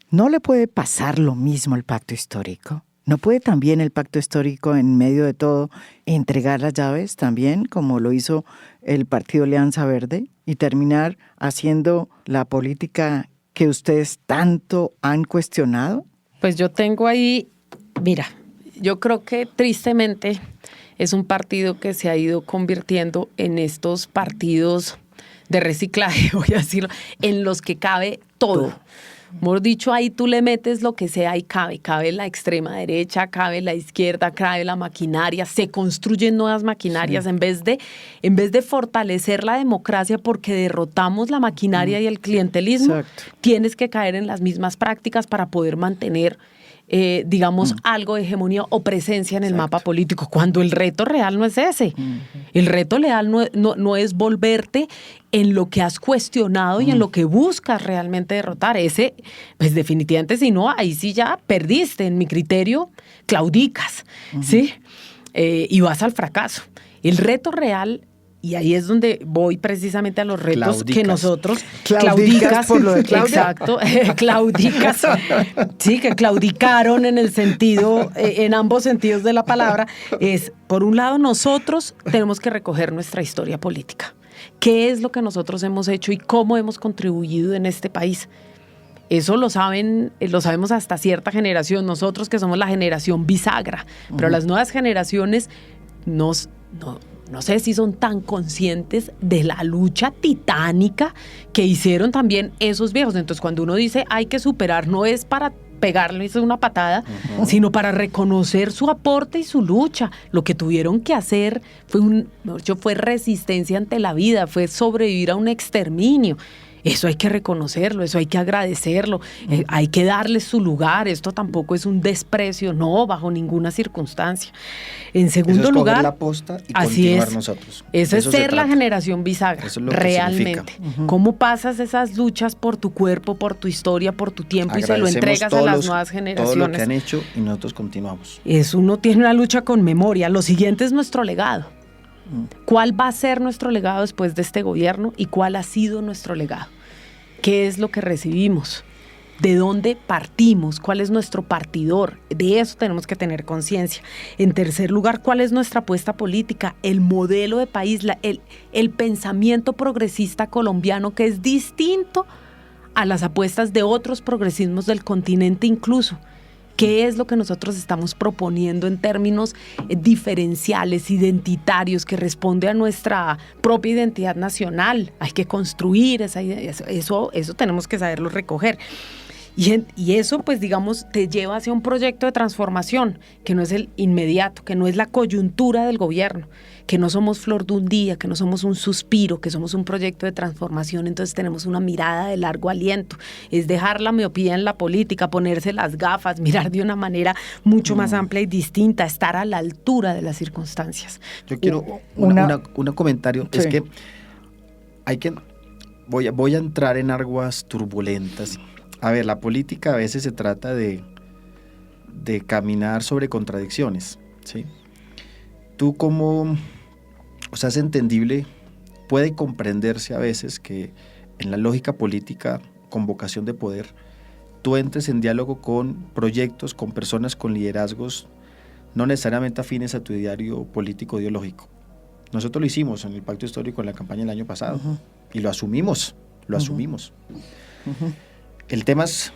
¿No le puede pasar lo mismo al pacto histórico? ¿No puede también el pacto histórico, en medio de todo, entregar las llaves también, como lo hizo el Partido Alianza Verde, y terminar haciendo la política que ustedes tanto han cuestionado? Pues yo tengo ahí, mira, yo creo que tristemente es un partido que se ha ido convirtiendo en estos partidos de reciclaje, voy a decirlo, en los que cabe todo. Mejor dicho, ahí tú le metes lo que sea y cabe la extrema derecha, cabe la izquierda, cabe la maquinaria, se construyen nuevas maquinarias, sí. en vez de fortalecer la democracia porque derrotamos la maquinaria y el clientelismo, exacto, tienes que caer en las mismas prácticas para poder mantener digamos, algo de hegemonía o presencia en el mapa político, cuando el reto real no es ese. El reto real no es volverte en lo que has cuestionado y en lo que buscas realmente derrotar. Ese, pues definitivamente, si no, ahí sí ya perdiste, en mi criterio, claudicas, ¿sí? Y vas al fracaso. El reto real... Y ahí es donde voy precisamente a los retos que nosotros... Claudicas por lo de Claudia. Exacto, claudicas. Sí, que claudicaron en el sentido, en ambos sentidos de la palabra. Es, por un lado, nosotros tenemos que recoger nuestra historia política. ¿Qué es lo que nosotros hemos hecho y cómo hemos contribuido en este país? Eso lo sabemos hasta cierta generación, nosotros que somos la generación bisagra, pero las nuevas generaciones no sé si son tan conscientes de la lucha titánica que hicieron también esos viejos. Entonces, cuando uno dice hay que superar, no es para pegarle una patada, sino para reconocer su aporte y su lucha. Lo que tuvieron que hacer fue resistencia ante la vida, fue sobrevivir a un exterminio. Eso hay que reconocerlo, eso hay que agradecerlo, hay que darles su lugar. Esto tampoco es un desprecio, no, bajo ninguna circunstancia. En segundo lugar, coger la posta y así continuar es. Nosotros. Eso es ser la trata. generación bisagra, Eso es lo que realmente. ¿Cómo pasas esas luchas por tu cuerpo, por tu historia, por tu tiempo y se lo entregas a las nuevas generaciones? Todo lo que han hecho y nosotros continuamos. Uno tiene una lucha con memoria. Lo siguiente es nuestro legado. ¿Cuál va a ser nuestro legado después de este gobierno y cuál ha sido nuestro legado? ¿Qué es lo que recibimos? ¿De dónde partimos? ¿Cuál es nuestro partidor? De eso tenemos que tener conciencia. En tercer lugar, ¿cuál es nuestra apuesta política? El modelo de país, el pensamiento progresista colombiano, que es distinto a las apuestas de otros progresismos del continente incluso. ¿Qué es lo que nosotros estamos proponiendo en términos diferenciales, identitarios, que responde a nuestra propia identidad nacional? Hay que construir eso tenemos que saberlo recoger. Y eso, pues digamos, te lleva hacia un proyecto de transformación, que no es el inmediato, que no es la coyuntura del gobierno, que no somos flor de un día, que no somos un suspiro, que somos un proyecto de transformación. Entonces tenemos una mirada de largo aliento, es dejar la miopía en la política, ponerse las gafas, mirar de una manera mucho más amplia y distinta, estar a la altura de las circunstancias. Yo quiero un comentario, sí. Es que voy a entrar en aguas turbulentas. A ver, la política a veces se trata de caminar sobre contradicciones, ¿sí? Tú es entendible, puede comprenderse a veces que en la lógica política, con vocación de poder, tú entres en diálogo con proyectos, con personas con liderazgos no necesariamente afines a tu ideario político ideológico. Nosotros lo hicimos en el Pacto Histórico en la campaña del año pasado y lo asumimos. El tema es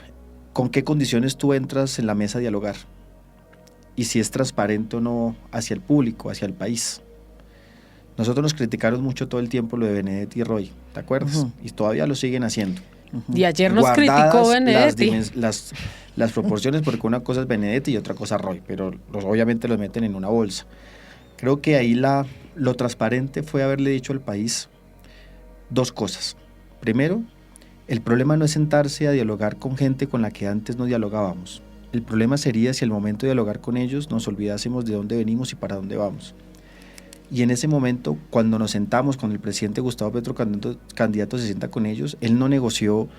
con qué condiciones tú entras en la mesa a dialogar y si es transparente o no hacia el público, hacia el país. Nosotros nos criticaron mucho todo el tiempo lo de Benedetti y Roy, ¿te acuerdas? Y todavía lo siguen haciendo. Y ayer nos criticó Benedetti. Las proporciones, porque una cosa es Benedetti y otra cosa Roy, pero obviamente los meten en una bolsa. Creo que ahí lo transparente fue haberle dicho al país dos cosas. Primero, el problema no es sentarse a dialogar con gente con la que antes no dialogábamos. El problema sería si al momento de dialogar con ellos nos olvidásemos de dónde venimos y para dónde vamos. Y en ese momento, cuando nos sentamos con el presidente Gustavo Petro, candidato se sienta con ellos, él no negoció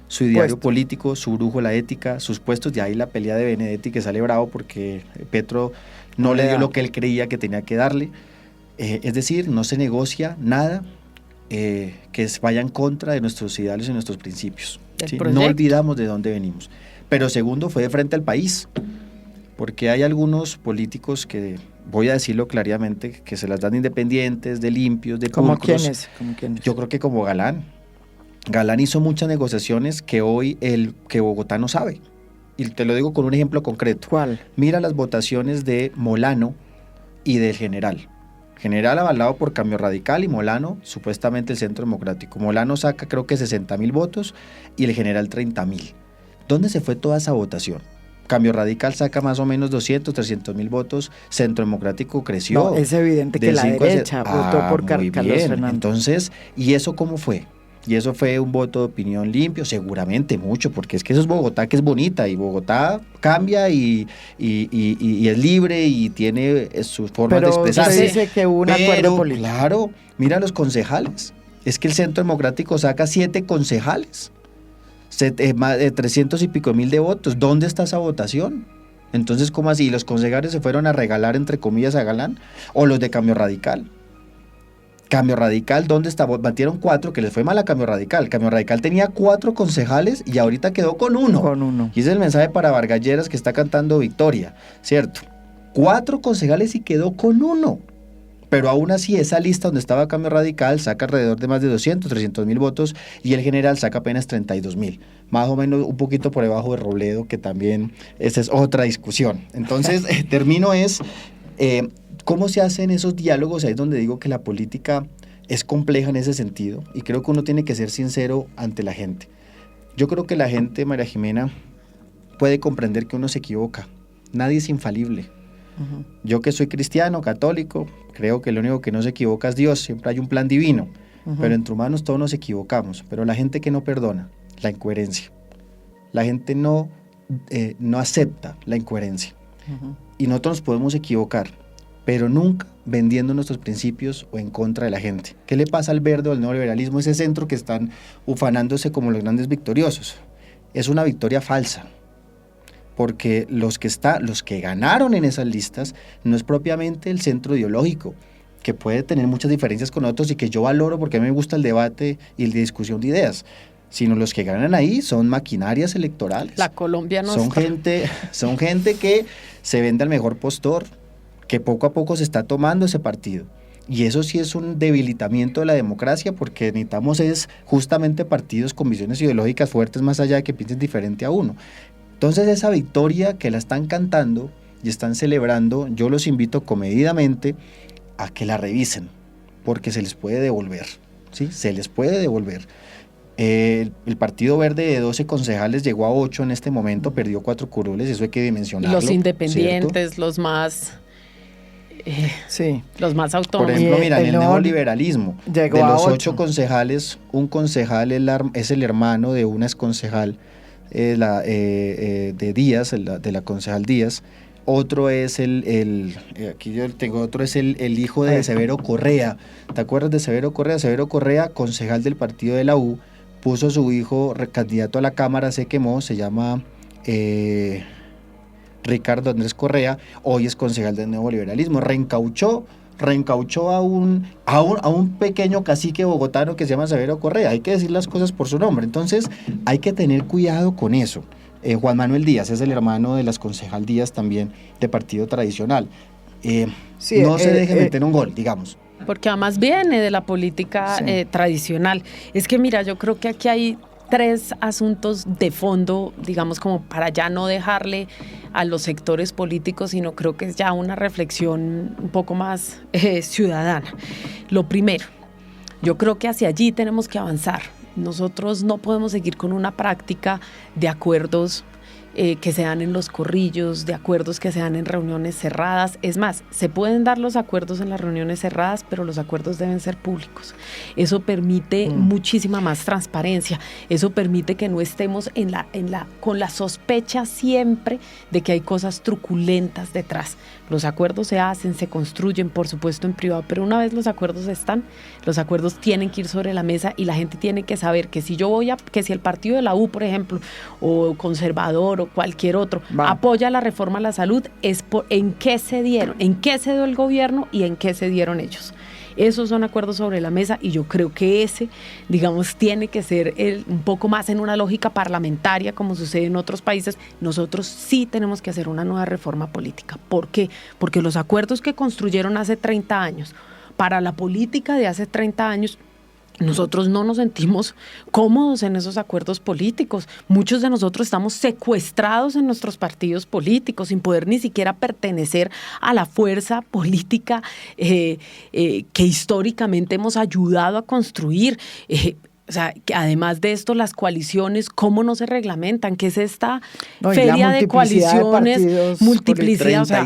su ideario político, su brújula ética, sus puestos. De ahí la pelea de Benedetti, que sale bravo porque Petro no le dio lo que él creía que tenía que darle. Es decir, no se negocia nada que vaya en contra de nuestros ideales y nuestros principios. ¿Sí? No olvidamos de dónde venimos. Pero segundo, fue de frente al país, porque hay algunos políticos que, voy a decirlo claramente, que se las dan independientes, de limpios, de pulcros. ¿Cómo quiénes? Yo creo que como Galán. Galán hizo muchas negociaciones que hoy que Bogotá no sabe. Y te lo digo con un ejemplo concreto. ¿Cuál? Mira las votaciones de Molano y del General. General avalado por Cambio Radical y Molano, supuestamente el Centro Democrático. Molano saca creo que 60.000 votos y el General 30.000. ¿Dónde se fue toda esa votación? Cambio Radical saca más o menos 300.000 votos, Centro Democrático creció. No, es evidente que la derecha votó por Carlos Fernando. Entonces, ¿y eso cómo fue? Y eso fue un voto de opinión limpio, seguramente mucho, porque es que eso es Bogotá, que es bonita, y Bogotá cambia y es libre y tiene sus formas de expresarse. Pero dice que hubo un acuerdo político. Claro, mira los concejales. Es que el Centro Democrático saca 7 concejales, más de 300 y pico mil de votos. ¿Dónde está esa votación? Entonces, ¿cómo así? ¿Los concejales se fueron a regalar, entre comillas, a Galán? ¿O los de Cambio Radical? Cambio Radical, ¿dónde está? Batieron 4, que les fue mal a Cambio Radical. Cambio Radical tenía 4 concejales y ahorita quedó con 1. Con 1. Y ese es el mensaje para Vargas Lleras, que está cantando victoria, ¿cierto? 4 concejales y quedó con 1. Pero aún así, esa lista donde estaba Cambio Radical saca alrededor de más de 300.000 votos y el general saca apenas 32.000. Más o menos un poquito por debajo de Robledo, que también esa es otra discusión. Entonces, ¿cómo se hacen esos diálogos? Ahí es donde digo que la política es compleja en ese sentido y creo que uno tiene que ser sincero ante la gente. Yo creo que la gente, María Jimena, puede comprender que uno se equivoca. Nadie es infalible. Uh-huh. Yo que soy cristiano, católico, creo que lo único que no se equivoca es Dios, siempre hay un plan divino, uh-huh. Pero entre humanos todos nos equivocamos, pero la gente que no perdona, la incoherencia, la gente no acepta la incoherencia, uh-huh. Y nosotros nos podemos equivocar, pero nunca vendiendo nuestros principios o en contra de la gente. ¿Qué le pasa al verde o al neoliberalismo, ese centro que están ufanándose como los grandes victoriosos? Es una victoria falsa. Porque los que ganaron en esas listas no es propiamente el centro ideológico, que puede tener muchas diferencias con otros y que yo valoro porque a mí me gusta el debate y la discusión de ideas, sino los que ganan ahí son maquinarias electorales. La Colombia no son gente que se vende al mejor postor, que poco a poco se está tomando ese partido. Y eso sí es un debilitamiento de la democracia, porque necesitamos es justamente partidos con visiones ideológicas fuertes más allá de que piensen diferente a uno. Entonces esa victoria que la están cantando y están celebrando, yo los invito comedidamente a que la revisen, porque se les puede devolver, ¿sí? Se les puede devolver. El Partido Verde de 12 concejales llegó a 8 en este momento, perdió 4 curules, eso hay que dimensionarlo. Los independientes, ¿cierto? Los más autónomos. Por ejemplo, mira, en el neoliberalismo, de los 8 concejales, un concejal es el hermano de una exconcejal de Díaz, de la concejal Díaz. Otro es aquí yo tengo otro, es el hijo de Severo Correa. ¿Te acuerdas de Severo Correa? Severo Correa, concejal del partido de la U, puso a su hijo candidato a la Cámara, se quemó, se llama Ricardo Andrés Correa, hoy es concejal del neoliberalismo, reencauchó a un pequeño cacique bogotano que se llama Severo Correa. Hay que decir las cosas por su nombre. Entonces hay que tener cuidado con eso. Juan Manuel Díaz es el hermano de las concejal Díaz, también de partido tradicional. No se deje meter un gol, digamos. Porque además viene de la política tradicional. Es que mira, yo creo que aquí hay 3 asuntos de fondo, digamos, como para ya no dejarle a los sectores políticos, sino creo que es ya una reflexión un poco más ciudadana. Lo primero, yo creo que hacia allí tenemos que avanzar. Nosotros no podemos seguir con una práctica de acuerdos que se dan en los corrillos, de acuerdos que se dan en reuniones cerradas. Es más, se pueden dar los acuerdos en las reuniones cerradas, pero los acuerdos deben ser públicos. Eso permite muchísima más transparencia. Eso permite que no estemos con la sospecha siempre de que hay cosas truculentas detrás. Los acuerdos se hacen, se construyen, por supuesto, en privado, pero una vez los acuerdos están, los acuerdos tienen que ir sobre la mesa y la gente tiene que saber que si el partido de la U, por ejemplo, o conservador o cualquier otro, apoya la reforma a la salud, es en qué se dio el gobierno y en qué se dieron ellos. Esos son acuerdos sobre la mesa y yo creo que ese, digamos, tiene que ser un poco más en una lógica parlamentaria como sucede en otros países. Nosotros sí tenemos que hacer una nueva reforma política. ¿Por qué? Porque los acuerdos que construyeron hace 30 años, para la política de hace 30 años, nosotros no nos sentimos cómodos en esos acuerdos políticos. Muchos de nosotros estamos secuestrados en nuestros partidos políticos sin poder ni siquiera pertenecer a la fuerza política que históricamente hemos ayudado a construir. O sea, que además de esto, las coaliciones, ¿cómo no se reglamentan? ¿Qué es esta feria de coaliciones? Multiplicidad. O sea,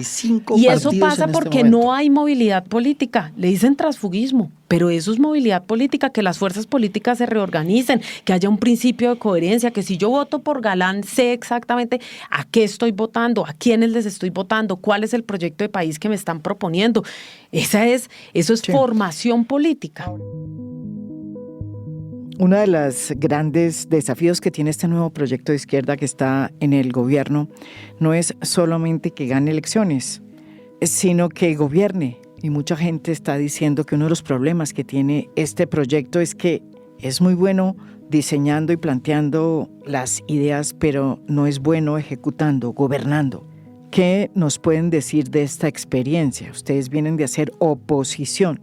y eso pasa porque no hay movilidad política. Le dicen transfugismo, pero eso es movilidad política, que las fuerzas políticas se reorganicen, que haya un principio de coherencia, que si yo voto por Galán, sé exactamente a qué estoy votando, a quiénes les estoy votando, cuál es el proyecto de país que me están proponiendo. Eso es formación política. Uno de los grandes desafíos que tiene este nuevo proyecto de izquierda que está en el gobierno no es solamente que gane elecciones, sino que gobierne. Y mucha gente está diciendo que uno de los problemas que tiene este proyecto es que es muy bueno diseñando y planteando las ideas, pero no es bueno ejecutando, gobernando. ¿qué nos pueden decir de esta experiencia? Ustedes vienen de hacer oposición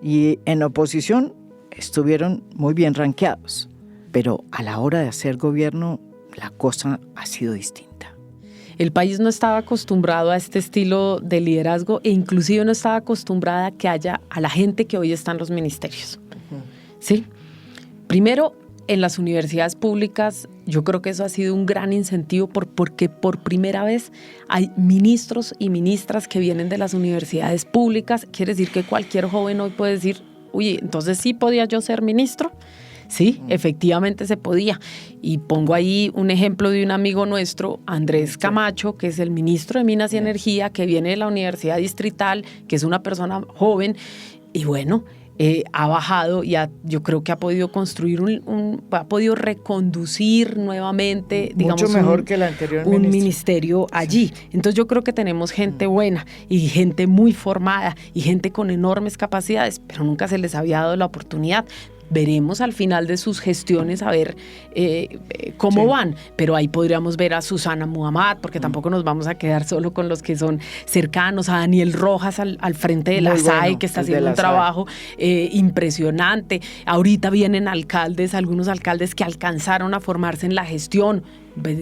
y en oposición estuvieron muy bien rankeados, pero a la hora de hacer gobierno la cosa ha sido distinta. El país no estaba acostumbrado a este estilo de liderazgo e inclusive no estaba acostumbrada a que haya a la gente que hoy está en los ministerios. ¿Sí? Primero, en las universidades públicas, yo creo que eso ha sido un gran incentivo porque por primera vez hay ministros y ministras que vienen de las universidades públicas. Quiere decir que cualquier joven hoy puede decir, oye, entonces sí podía yo ser ministro. Sí, efectivamente se podía. Y pongo ahí un ejemplo de un amigo nuestro, Andrés Camacho, que es el ministro de Minas y Energía, que viene de la Universidad Distrital, que es una persona joven. Y bueno, ha bajado y yo creo que ha podido construir ha podido reconducir nuevamente, digamos, mucho mejor que el anterior un ministerio allí. Entonces yo creo que tenemos gente buena y gente muy formada y gente con enormes capacidades, pero nunca se les había dado la oportunidad. Veremos al final de sus gestiones a ver cómo van, pero ahí podríamos ver a Susana Muhammad, porque tampoco nos vamos a quedar solo con los que son cercanos, a Daniel Rojas al frente de la SAE, que está haciendo un trabajo impresionante. Ahorita vienen algunos alcaldes que alcanzaron a formarse en la gestión.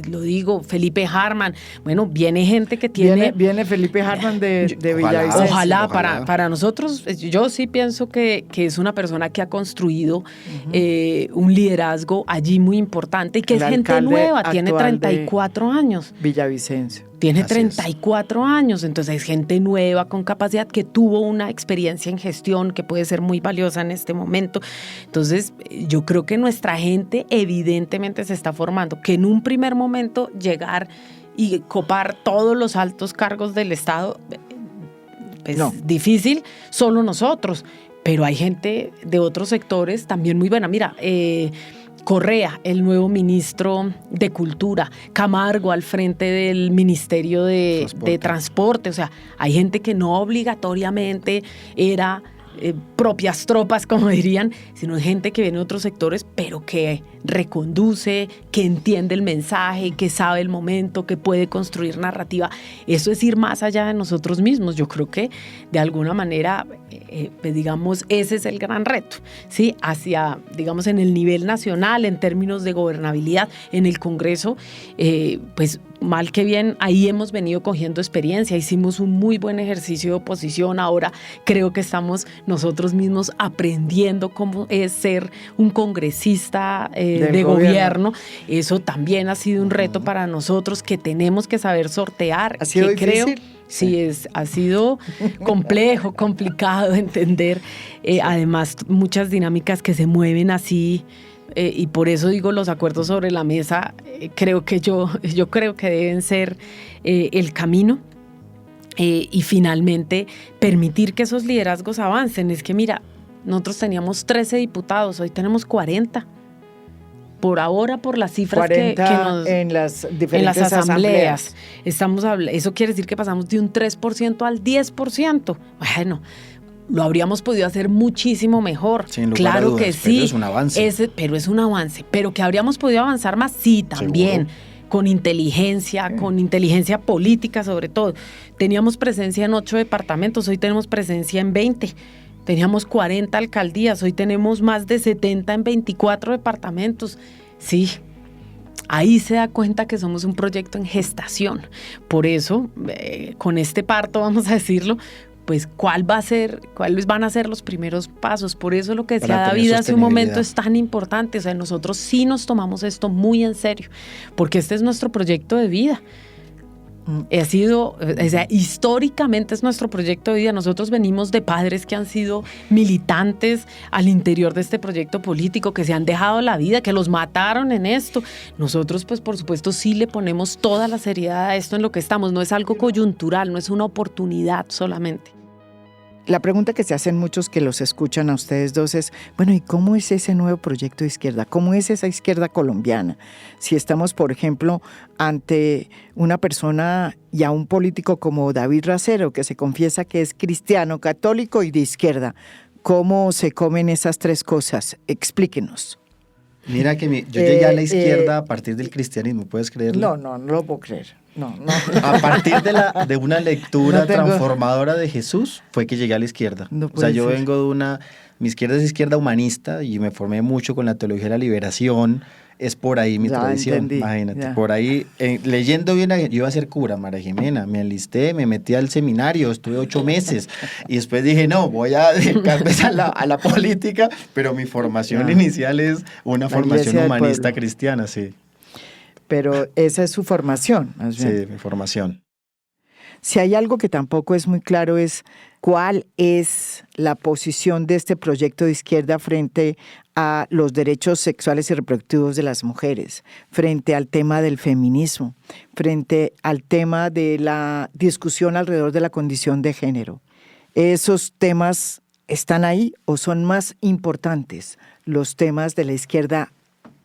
Lo digo, Felipe Harman. Bueno, viene gente que tiene... Viene Felipe Harman de Villavicencio. Ojalá. Para nosotros, yo sí pienso que es una persona que ha construido un liderazgo allí muy importante y que es gente nueva, tiene 34 años. Villavicencio. Tiene 34 años, entonces es gente nueva con capacidad que tuvo una experiencia en gestión que puede ser muy valiosa en este momento. Entonces, yo creo que nuestra gente evidentemente se está formando, que en un primer momento llegar y copar todos los altos cargos del Estado es difícil, solo nosotros, pero hay gente de otros sectores también muy buena. Mira, Correa, el nuevo ministro de Cultura, Camargo al frente del Ministerio de Transporte. O sea, hay gente que no obligatoriamente era propias tropas, como dirían, sino gente que viene de otros sectores, pero que reconduce, que entiende el mensaje, que sabe el momento, que puede construir narrativa. Eso es ir más allá de nosotros mismos. Yo creo que de alguna manera, digamos, ese es el gran reto, ¿sí? Hacia, digamos, en el nivel nacional, en términos de gobernabilidad, en el Congreso, pues mal que bien, ahí hemos venido cogiendo experiencia, hicimos un muy buen ejercicio de oposición, ahora creo que estamos nosotros mismos aprendiendo cómo es ser un congresista de gobierno. Eso también ha sido un reto para nosotros que tenemos que saber sortear. ¿Ha sido difícil? Sí, ha sido complejo, complicado de entender, además muchas dinámicas que se mueven así. Y por eso digo, los acuerdos sobre la mesa, creo que yo creo que deben ser el camino y finalmente permitir que esos liderazgos avancen. Es que mira, nosotros teníamos 13 diputados, hoy tenemos 40. Por ahora, por las cifras que nos... en las diferentes asambleas. Eso quiere decir que pasamos de un 3% al 10%. Bueno, lo habríamos podido hacer muchísimo mejor. Sin lugar claro a dudas, que sí. Pero es un avance. Pero es un avance. Pero que habríamos podido avanzar más, sí, también. ¿Seguro? Con inteligencia política sobre todo. Teníamos presencia en 8 departamentos, hoy tenemos presencia en 20. Teníamos 40 alcaldías, hoy tenemos más de 70 en 24 departamentos. Sí, ahí se da cuenta que somos un proyecto en gestación. Por eso, con este parto, vamos a decirlo, pues cuáles van a ser los primeros pasos. Por eso lo que decía David hace un momento es tan importante. O sea, nosotros sí nos tomamos esto muy en serio, porque este es nuestro proyecto de vida. Ha sido, o sea, históricamente es nuestro proyecto de vida. Nosotros venimos de padres que han sido militantes al interior de este proyecto político, que se han dejado la vida, que los mataron en esto. Nosotros, pues, por supuesto, sí le ponemos toda la seriedad a esto en lo que estamos. No es algo coyuntural, no es una oportunidad solamente. La pregunta que se hacen muchos que los escuchan a ustedes dos es, bueno, ¿y cómo es ese nuevo proyecto de izquierda? ¿Cómo es esa izquierda colombiana? Si estamos, por ejemplo, ante una persona y a un político como David Racero, que se confiesa que es cristiano, católico y de izquierda, ¿cómo se comen esas tres cosas? Explíquenos. Mira que yo llegué a la izquierda a partir del cristianismo, ¿puedes creerlo? No lo puedo creer. No. A partir de una lectura No tengo- transformadora de Jesús fue que llegué a la izquierda. No O sea, puede yo ser. vengo mi izquierda es izquierda humanista y me formé mucho con la teología de la liberación. Es por ahí mi Ya tradición, entendí, imagínate. ya. Por ahí, leyendo bien, yo iba a ser cura, María Jimena. Me enlisté, me metí al seminario, estuve 8 meses. Y después dije, no, voy a dedicarme a la política, pero mi formación Ya. inicial es una La formación iglesia del humanista pueblo. cristiana, sí. Pero esa es su formación, más bien. Sí, mi formación. Si hay algo que tampoco es muy claro es cuál es la posición de este proyecto de izquierda frente a los derechos sexuales y reproductivos de las mujeres, frente al tema del feminismo, frente al tema de la discusión alrededor de la condición de género. ¿Esos temas están ahí o son más importantes los temas de la izquierda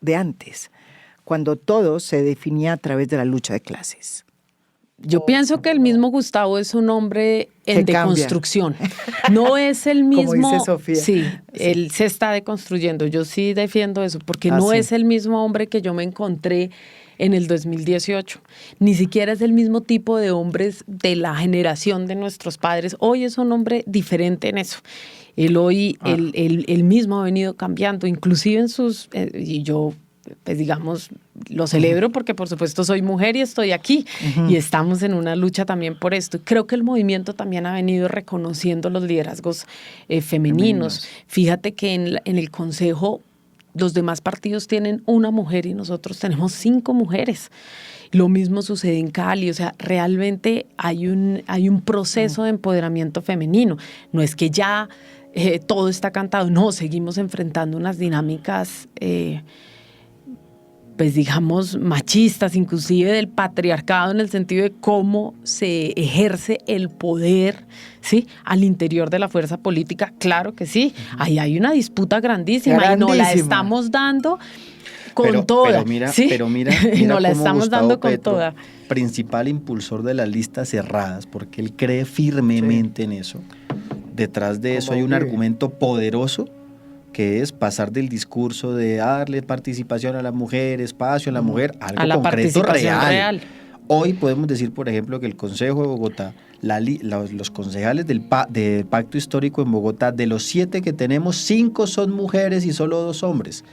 de antes, cuando todo se definía a través de la lucha de clases? Yo pienso que el mismo Gustavo es un hombre en Que cambia. deconstrucción. No es el Como mismo. dice Sofía. Sí, él se está deconstruyendo. Yo sí defiendo eso, porque Ah, no sí. es el mismo hombre que yo me encontré en el 2018. Ni siquiera es el mismo tipo de hombres de la generación de nuestros padres. Hoy es un hombre diferente en eso. Él mismo ha venido cambiando, inclusive en sus. Y yo, pues digamos, lo celebro porque por supuesto soy mujer y estoy aquí y estamos en una lucha también por esto. Creo que el movimiento también ha venido reconociendo los liderazgos femeninos. Fíjate que en el Consejo los demás partidos tienen una mujer y nosotros tenemos 5 mujeres. Lo mismo sucede en Cali, o sea, realmente hay un proceso de empoderamiento femenino. No es que ya todo está cantado, no, seguimos enfrentando unas dinámicas pues digamos, machistas, inclusive del patriarcado, en el sentido de cómo se ejerce el poder, ¿sí?, al interior de la fuerza política. Claro que sí, ahí hay una disputa grandísima y nos la Grandísima. estamos dando con toda. ¿sí? Pero mira Y nos la cómo estamos Gustavo dando con Petro, toda. principal impulsor de las listas cerradas, porque él cree firmemente en eso. Detrás de eso Como hay un vive. argumento poderoso que es pasar del discurso de darle participación a la mujer, espacio a la mujer, a algo A la concreto participación real. Hoy podemos decir, por ejemplo, que el Consejo de Bogotá, los concejales del Pacto Histórico en Bogotá, de los 7 que tenemos, 5 son mujeres y solo 2 hombres.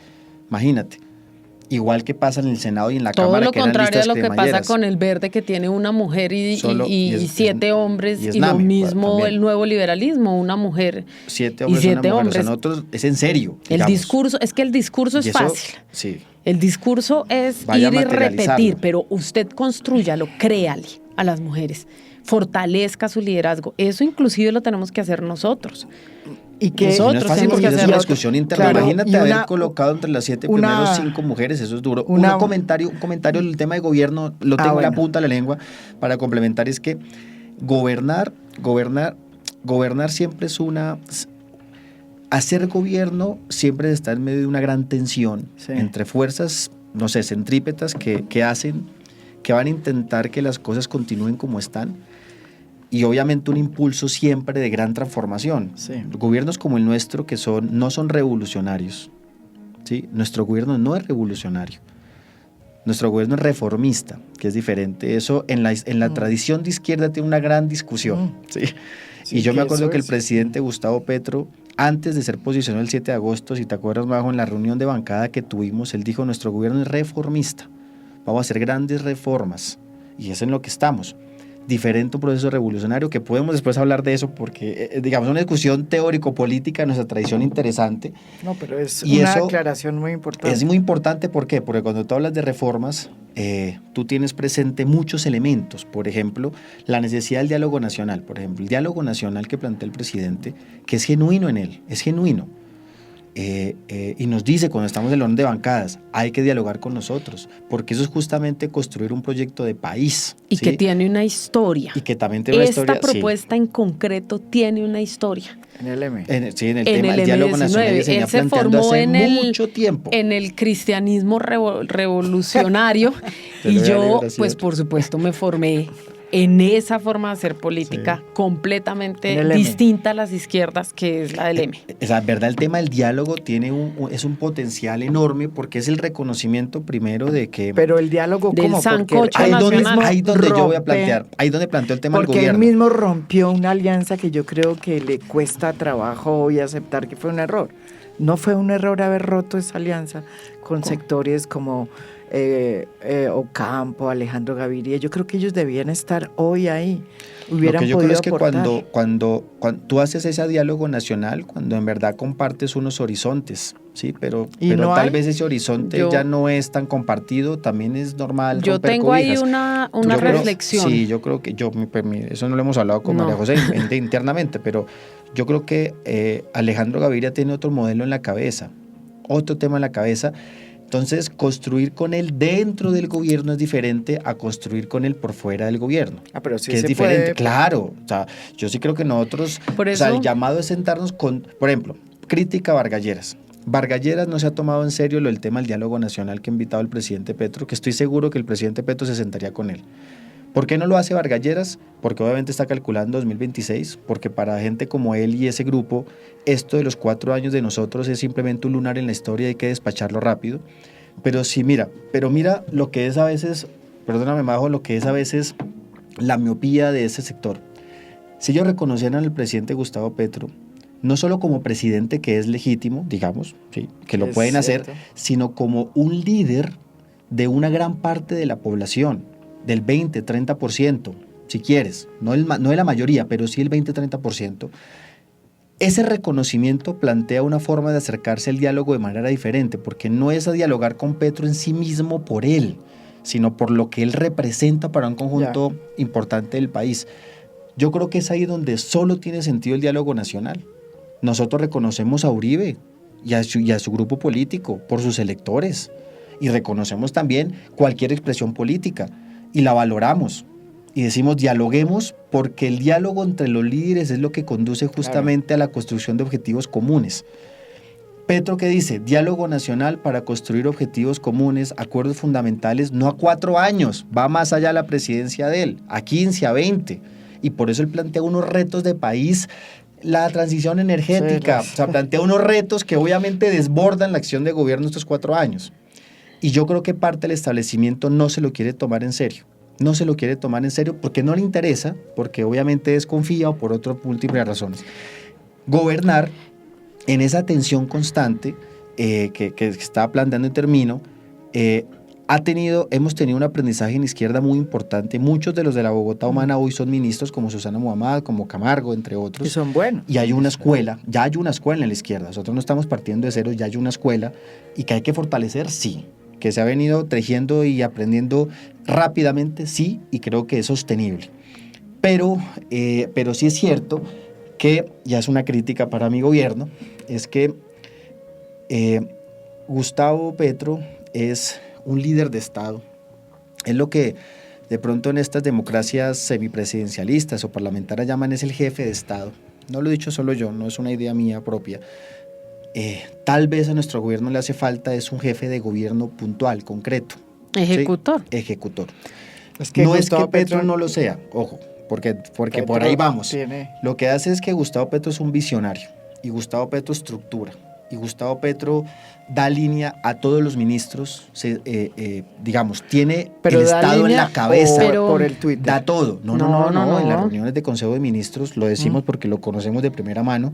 Imagínate. Igual que pasa en el Senado y en la Todo Cámara, lo que eran contrario a listas lo que pasa cremalleras. con el verde, que tiene una mujer y Solo- y es- 7 hombres, y es y lo NAME, mismo también. el nuevo liberalismo, una mujer 7 y hombres, 7 una mujer. hombres. O sea, nosotros, es en serio. El digamos. discurso, es que el discurso Y es eso, fácil. Sí. El discurso es Vaya a ir y materializarlo. repetir, pero usted construyalo, créale a las mujeres, fortalezca su liderazgo. Eso inclusive lo tenemos que hacer nosotros. Y que Y no es Nosotros fácil tenemos porque que eso es hacerlo. una discusión interna. Claro, Imagínate y haber una- colocado entre las 7 una- primeros 5 mujeres, eso es duro. una- un comentario del tema de gobierno, lo tengo en la bueno. punta de la lengua para complementar, es que gobernar siempre es hacer gobierno siempre está en medio de una gran tensión Sí. entre fuerzas, no sé, centrípetas que van a intentar que las cosas continúen como están. Y obviamente un impulso siempre de gran transformación. Sí. Gobiernos como el nuestro que no son revolucionarios. ¿Sí? Nuestro gobierno no es revolucionario. Nuestro gobierno es reformista, que es diferente. Eso en la tradición de izquierda tiene una gran discusión. ¿sí? Sí, Y yo me que acuerdo eso que el es. presidente Gustavo Petro, antes de ser posicionado el 7 de agosto, si te acuerdas, Majo, en la reunión de bancada que tuvimos, él dijo, nuestro gobierno es reformista. Vamos a hacer grandes reformas. Y es en lo que estamos. Diferente un proceso revolucionario, que podemos después hablar de eso porque, digamos, una discusión teórico-política de nuestra tradición interesante. No, pero es Y una eso aclaración muy importante. Es muy importante, ¿por qué? Porque cuando tú hablas de reformas, tú tienes presente muchos elementos. Por ejemplo, la necesidad del diálogo nacional. Por ejemplo, el diálogo nacional que plantea el presidente, que es genuino en él, es genuino. Y nos dice cuando estamos en el orden de bancadas, hay que dialogar con nosotros, porque eso es justamente construir un proyecto de país. Y ¿sí? que tiene una historia. Y que también tiene una Esta historia. sí. propuesta en concreto tiene una historia. En el M. En el tema En del el diálogo nacional M19. se venía Él se planteando formó hace en el, mucho tiempo. en el cristianismo revolucionario De y la yo, liberación. pues por supuesto, me formé en esa forma de hacer política completamente distinta a las izquierdas, que es la del M. Es verdad, el tema del diálogo es un potencial enorme porque es el reconocimiento primero de que... Pero el diálogo del como sancocho nacional. Ahí donde yo voy a plantear, ahí donde planteo el tema del porque gobierno. él mismo rompió una alianza que yo creo que le cuesta trabajo hoy aceptar que fue un error. No fue un error haber roto esa alianza con sectores como Ocampo, Alejandro Gaviria. Yo creo que ellos debían estar hoy ahí. Hubieran Lo que yo podido creo es que aportar. cuando tú haces ese diálogo nacional, cuando en verdad compartes unos horizontes, ¿sí? Pero no tal hay. vez ese horizonte ya no es tan compartido, también es normal. Yo romper tengo ahí cobijas. una reflexión. Sí, yo creo que eso no lo hemos hablado con María José internamente, pero yo creo que Alejandro Gaviria tiene otro modelo en la cabeza, otro tema en la cabeza. Entonces, construir con él dentro del gobierno es diferente a construir con él por fuera del gobierno. Pero sí que es se diferente, puede. Claro. O sea, yo sí creo que nosotros, Por eso, el llamado es sentarnos con, por ejemplo, crítica a Vargas Lleras. Vargas Lleras no se ha tomado en serio lo del tema del diálogo nacional que ha invitado el presidente Petro, que estoy seguro que el presidente Petro se sentaría con él. ¿Por qué no lo hace Vargas Lleras? Porque obviamente está calculando 2026, porque para gente como él y ese grupo, esto de los 4 años de nosotros es simplemente un lunar en la historia y hay que despacharlo rápido. Pero mira lo que es a veces, perdóname Majo, lo que es a veces la miopía de ese sector. Si ellos reconocieran al presidente Gustavo Petro, no solo como presidente que es legítimo, digamos, ¿sí? Que lo pueden hacer, sino como un líder de una gran parte de la población, del 20, 30%, si quieres, no de la mayoría, pero sí el 20, 30%. Ese reconocimiento plantea una forma de acercarse al diálogo de manera diferente, porque no es a dialogar con Petro en sí mismo por él, sino por lo que él representa para un conjunto importante del país. Yo creo que es ahí donde solo tiene sentido el diálogo nacional. Nosotros reconocemos a Uribe y a su grupo político por sus electores, y reconocemos también cualquier expresión política y la valoramos. Y decimos, dialoguemos, porque el diálogo entre los líderes es lo que conduce justamente a la construcción de objetivos comunes. Petro, ¿qué dice? Diálogo nacional para construir objetivos comunes, acuerdos fundamentales, no a 4 años, va más allá de la presidencia de él, a 15, a 20. Y por eso él plantea unos retos de país, la transición energética, o sea, plantea unos retos que obviamente desbordan la acción de gobierno estos 4 años. Y yo creo que parte del establecimiento no se lo quiere tomar en serio. No se lo quiere tomar en serio porque no le interesa, porque obviamente desconfía o por otras múltiples razones. Gobernar en esa tensión constante que estaba planteando en término, hemos tenido un aprendizaje en izquierda muy importante. Muchos de los de la Bogotá Humana hoy son ministros, como Susana Muhammad, como Camargo, entre otros. Y son buenos. Y hay una escuela, ya hay una escuela en la izquierda. Nosotros no estamos partiendo de cero, ya hay una escuela. Y que hay que fortalecer, sí. Que se ha venido tejiendo y aprendiendo rápidamente, sí, y creo que es sostenible. Pero sí es cierto que, ya es una crítica para mi gobierno, es que Gustavo Petro es un líder de Estado. Es lo que de pronto en estas democracias semipresidencialistas o parlamentarias llaman es el jefe de Estado. No lo he dicho solo yo, no es una idea mía propia. Tal vez a nuestro gobierno le hace falta es un jefe de gobierno puntual, concreto. Ejecutor. ¿Sí? Ejecutor. No es que Petro no lo sea, ojo, porque por ahí vamos. Lo que hace es que Gustavo Petro es un visionario, y Gustavo Petro estructura, y Gustavo Petro da línea a todos los ministros, digamos, tiene el Estado en la cabeza, por el Twitter. Da todo. No, en las reuniones de Consejo de Ministros, lo decimos porque lo conocemos de primera mano,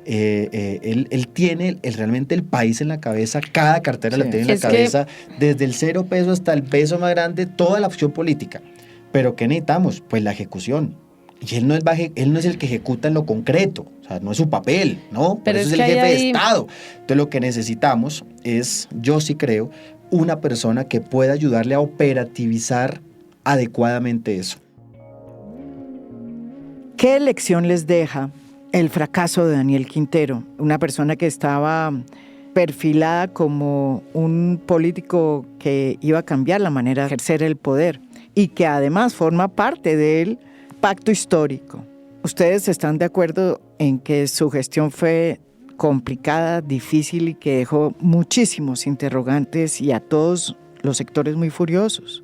él tiene realmente el país en la cabeza, cada cartera la tiene en la cabeza, desde el 0 peso hasta el peso más grande, toda la opción política. Pero ¿qué necesitamos? Pues la ejecución. Y él no es el que ejecuta en lo concreto, o sea, no es su papel, ¿no? Pero eso es el jefe de Estado. Entonces lo que necesitamos es, yo sí creo, una persona que pueda ayudarle a operativizar adecuadamente eso. ¿Qué lección les deja el fracaso de Daniel Quintero? Una persona que estaba perfilada como un político que iba a cambiar la manera de ejercer el poder y que además forma parte del pacto histórico. ¿Ustedes están de acuerdo en que su gestión fue complicada, difícil y que dejó muchísimos interrogantes y a todos los sectores muy furiosos?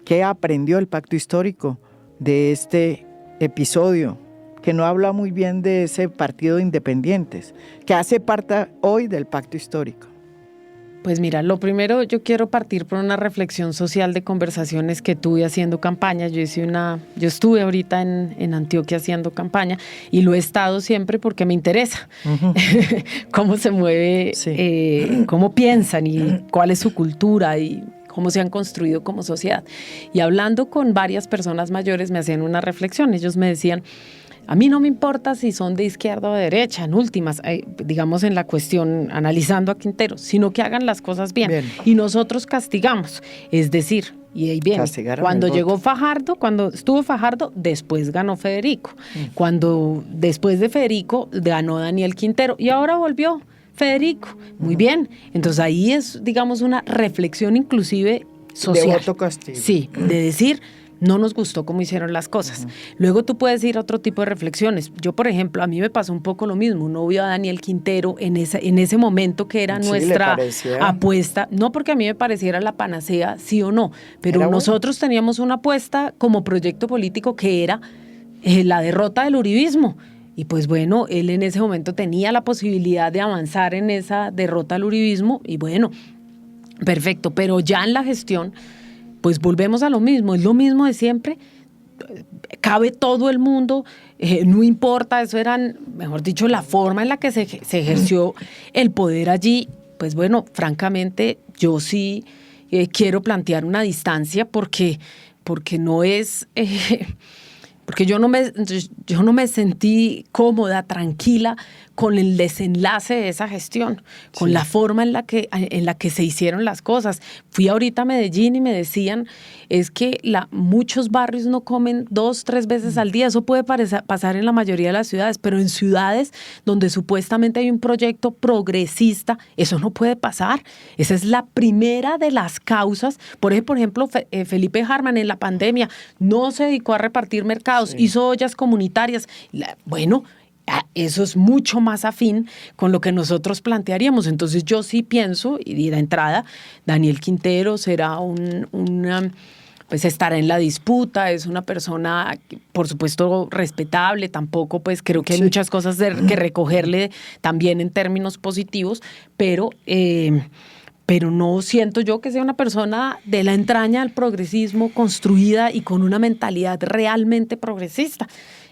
¿Qué aprendió el pacto histórico de este episodio, que no habla muy bien de ese partido de independientes, que hace parte hoy del pacto histórico? Pues mira, lo primero, yo quiero partir por una reflexión social de conversaciones que tuve haciendo campaña. Yo estuve ahorita en Antioquia haciendo campaña y lo he estado siempre porque me interesa cómo se mueve, cómo piensan y cuál es su cultura y cómo se han construido como sociedad. Y hablando con varias personas mayores me hacían una reflexión. Ellos me decían: a mí no me importa si son de izquierda o de derecha, en últimas, digamos en la cuestión, analizando a Quintero, sino que hagan las cosas bien. Y nosotros castigamos, es decir, y ahí viene, cuando llegó Fajardo, cuando estuvo Fajardo, después ganó Federico. Cuando después de Federico ganó Daniel Quintero y ahora volvió Federico. Muy bien, entonces ahí es, digamos, una reflexión inclusive social. De voto castigo. Sí, de decir: no nos gustó cómo hicieron las cosas. Luego tú puedes ir a otro tipo de reflexiones. Yo, por ejemplo, a mí me pasó un poco lo mismo. Uno vio a Daniel Quintero en ese momento que era nuestra apuesta. No porque a mí me pareciera la panacea, sí o no, pero nosotros teníamos una apuesta como proyecto político que era la derrota del uribismo. Y pues bueno, él en ese momento tenía la posibilidad de avanzar en esa derrota al uribismo y bueno, perfecto. Pero ya en la gestión, pues volvemos a lo mismo, es lo mismo de siempre, cabe todo el mundo, no importa, eso eran, mejor dicho, la forma en la que se ejerció el poder allí. Pues bueno, francamente, yo sí quiero plantear una distancia porque no es... porque yo no me sentí cómoda, tranquila con el desenlace de esa gestión, con la forma en la que se hicieron las cosas. Fui ahorita a Medellín y me decían, es que muchos barrios no comen 2, 3 veces al día. Eso puede pasar en la mayoría de las ciudades, pero en ciudades donde supuestamente hay un proyecto progresista, eso no puede pasar. Esa es la primera de las causas. Por ejemplo, Felipe Harman en la pandemia no se dedicó a repartir mercados, hizo ollas comunitarias. Bueno, eso es mucho más afín con lo que nosotros plantearíamos. Entonces yo sí pienso, y de entrada, Daniel Quintero será pues estará en la disputa, es una persona, por supuesto, respetable, tampoco pues creo que hay muchas cosas que recogerle también en términos positivos, pero no siento yo que sea una persona de la entraña del progresismo construida y con una mentalidad realmente progresista.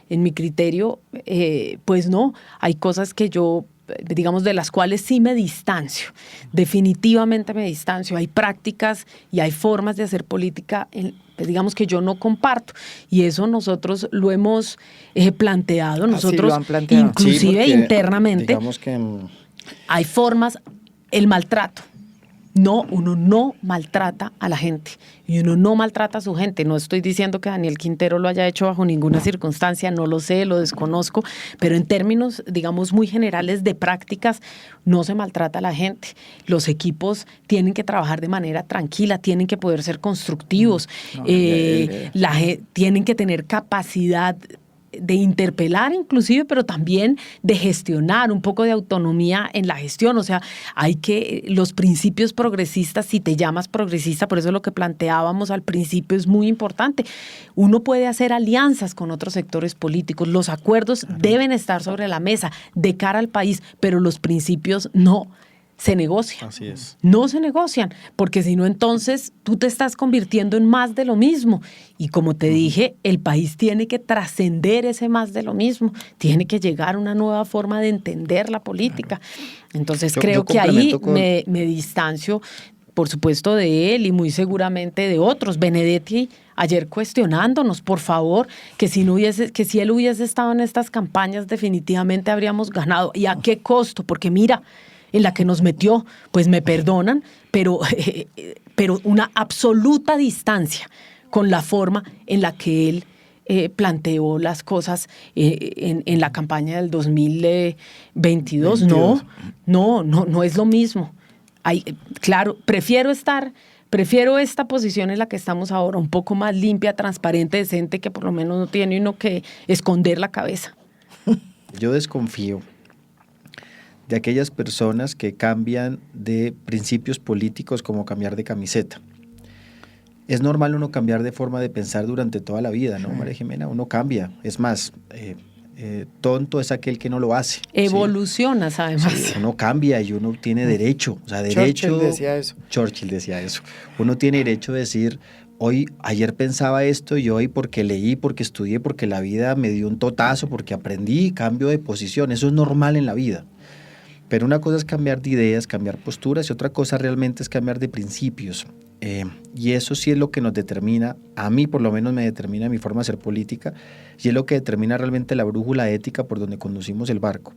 En mi criterio, pues no, hay cosas que yo, digamos, de las cuales sí me distancio, definitivamente me distancio. Hay prácticas y hay formas de hacer política, pues digamos, que yo no comparto, y eso nosotros lo hemos planteado, nosotros inclusive internamente, digamos que hay formas, el maltrato. No, uno no maltrata a la gente y uno no maltrata a su gente. No estoy diciendo que Daniel Quintero lo haya hecho bajo ninguna circunstancia, no lo sé, lo desconozco, pero en términos, digamos, muy generales de prácticas, no se maltrata a la gente. Los equipos tienen que trabajar de manera tranquila, tienen que poder ser constructivos, tienen que tener capacidad de interpelar inclusive, pero también de gestionar, un poco de autonomía en la gestión. O sea, los principios progresistas, si te llamas progresista, por eso lo que planteábamos al principio es muy importante. Uno puede hacer alianzas con otros sectores políticos, los acuerdos deben estar sobre la mesa de cara al país, pero los principios no se negocian. Así es. No se negocian, porque si no, entonces tú te estás convirtiendo en más de lo mismo. Y como te dije, el país tiene que trascender ese más de lo mismo, tiene que llegar a una nueva forma de entender la política. Entonces creo que ahí me distancio, por supuesto, de él y muy seguramente de otros. Benedetti ayer cuestionándonos, por favor, que si él hubiese estado en estas campañas, definitivamente habríamos ganado. ¿Y a qué costo? Porque mira, en la que nos metió, pues me perdonan, pero una absoluta distancia con la forma en la que él planteó las cosas en la campaña del 2022. No es lo mismo. Claro, prefiero esta posición en la que estamos ahora, un poco más limpia, transparente, decente, que por lo menos no tiene uno que esconder la cabeza. Yo desconfío de aquellas personas que cambian de principios políticos como cambiar de camiseta. Es normal uno cambiar de forma de pensar durante toda la vida, ¿no, María Jimena? Uno cambia. Es más, tonto es aquel que no lo hace. Evolucionas, además. Sí, uno cambia y uno tiene derecho. O sea, derecho. Churchill decía eso. Churchill decía eso. Uno tiene derecho a decir, ayer pensaba esto y hoy porque leí, porque estudié, porque la vida me dio un totazo, porque aprendí, cambio de posición. Eso es normal en la vida. Pero una cosa es cambiar de ideas, cambiar posturas, y otra cosa realmente es cambiar de principios. Y eso sí es lo que nos determina, a mí por lo menos me determina mi forma de hacer política, y es lo que determina realmente la brújula ética por donde conducimos el barco.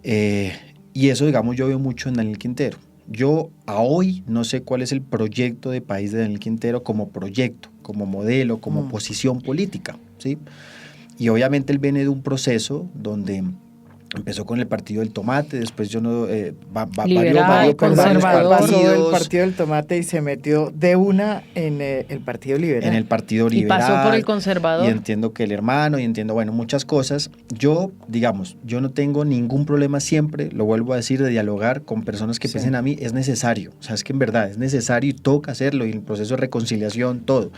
Y eso, digamos, yo veo mucho en Daniel Quintero. Yo a hoy no sé cuál es el proyecto de país de Daniel Quintero como proyecto, como modelo, como posición política, ¿sí? Y obviamente él viene de un proceso donde empezó con el Partido del Tomate, después Liberal, conservador. Pasó del Partido del Tomate y se metió de una en el Partido Liberal. En el Partido Liberal. Y pasó por el Conservador. Y entiendo que el hermano, y entiendo, bueno, muchas cosas. Yo no tengo ningún problema siempre, lo vuelvo a decir, de dialogar con personas que piensen a mí, es necesario. O sea, es que en verdad es necesario y toca hacerlo, y el proceso de reconciliación, todo.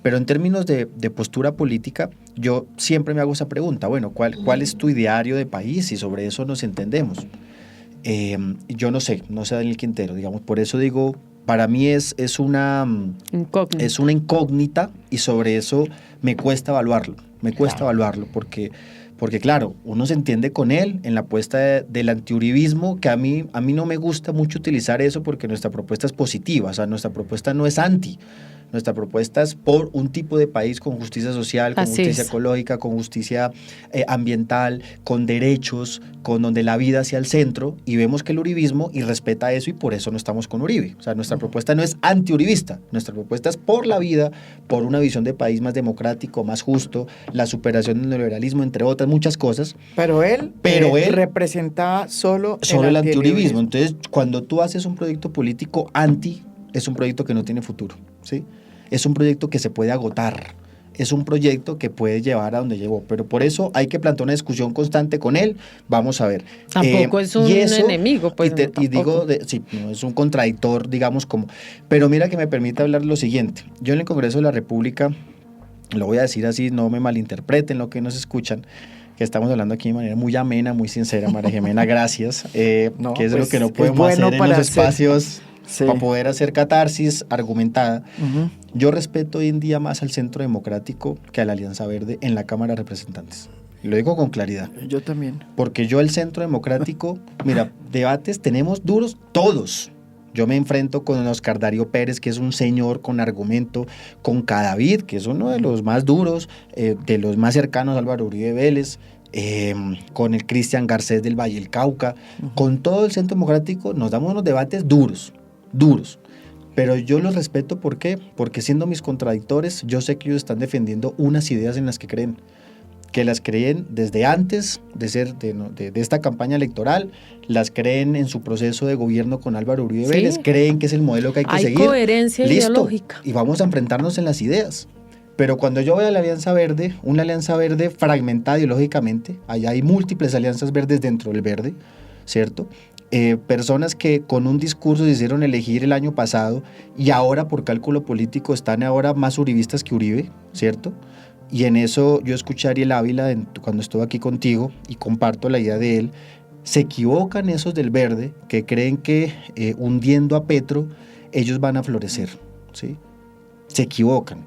Pero en términos de postura política, yo siempre me hago esa pregunta, bueno, ¿cuál es tu ideario de país? Y sobre eso nos entendemos. Yo no sé Daniel Quintero, digamos, por eso digo, para mí es una incógnita, y sobre eso me cuesta evaluarlo, porque claro, uno se entiende con él en la apuesta del antiuribismo, que a mí no me gusta mucho utilizar eso porque nuestra propuesta es positiva, o sea, nuestra propuesta no es anti. Nuestra propuesta es por un tipo de país con justicia social, con justicia ecológica, con justicia ambiental, con derechos, con donde la vida sea el centro, y vemos que el uribismo irrespeta eso, y por eso no estamos con Uribe. O sea, nuestra propuesta no es antiuribista, nuestra propuesta es por la vida, por una visión de país más democrático, más justo, la superación del neoliberalismo, entre otras muchas cosas. Pero él representaba solo el antiuribismo. Entonces, cuando tú haces un proyecto político anti, es un proyecto que no tiene futuro, ¿sí? Es un proyecto que se puede agotar, es un proyecto que puede llevar a donde llegó, pero por eso hay que plantear una discusión constante con él. Vamos a ver. Tampoco es un enemigo, pues. Y digo, no es un contradictor, digamos, pero mira que me permite hablar lo siguiente. Yo en el Congreso de la República, lo voy a decir así, no me malinterpreten lo que nos escuchan, que estamos hablando aquí de manera muy amena, muy sincera, María Jimena, gracias, que es lo que no podemos hacer en los espacios. Sí. Para poder hacer catarsis argumentada. Yo respeto hoy en día más al Centro Democrático que a la Alianza Verde en la Cámara de Representantes. Y lo digo con claridad. Yo también. Porque yo el Centro Democrático, mira, debates tenemos duros todos. Yo me enfrento con Oscar Darío Pérez, que es un señor con argumento, con Cadavid, que es uno de los más duros, de los más cercanos a Álvaro Uribe Vélez, con el Cristian Garcés del Valle del Cauca. Con todo el Centro Democrático nos damos unos debates duros, pero yo los respeto. ¿Por qué? Porque siendo mis contradictores, yo sé que ellos están defendiendo unas ideas en las que creen desde antes de esta campaña electoral, las creen en su proceso de gobierno con Álvaro Uribe Vélez, creen que es el modelo que hay que seguir. Hay coherencia ideológica. Y vamos a enfrentarnos en las ideas. Pero cuando yo voy a la Alianza Verde, una Alianza Verde fragmentada ideológicamente, allá hay múltiples alianzas verdes dentro del verde, ¿cierto? Personas que con un discurso se hicieron elegir el año pasado y ahora por cálculo político están ahora más uribistas que Uribe, ¿cierto? Y en eso yo escuché a Ariel Ávila cuando estuve aquí contigo y comparto la idea de él. Se equivocan esos del verde que creen que hundiendo a Petro ellos van a florecer, ¿sí? Se equivocan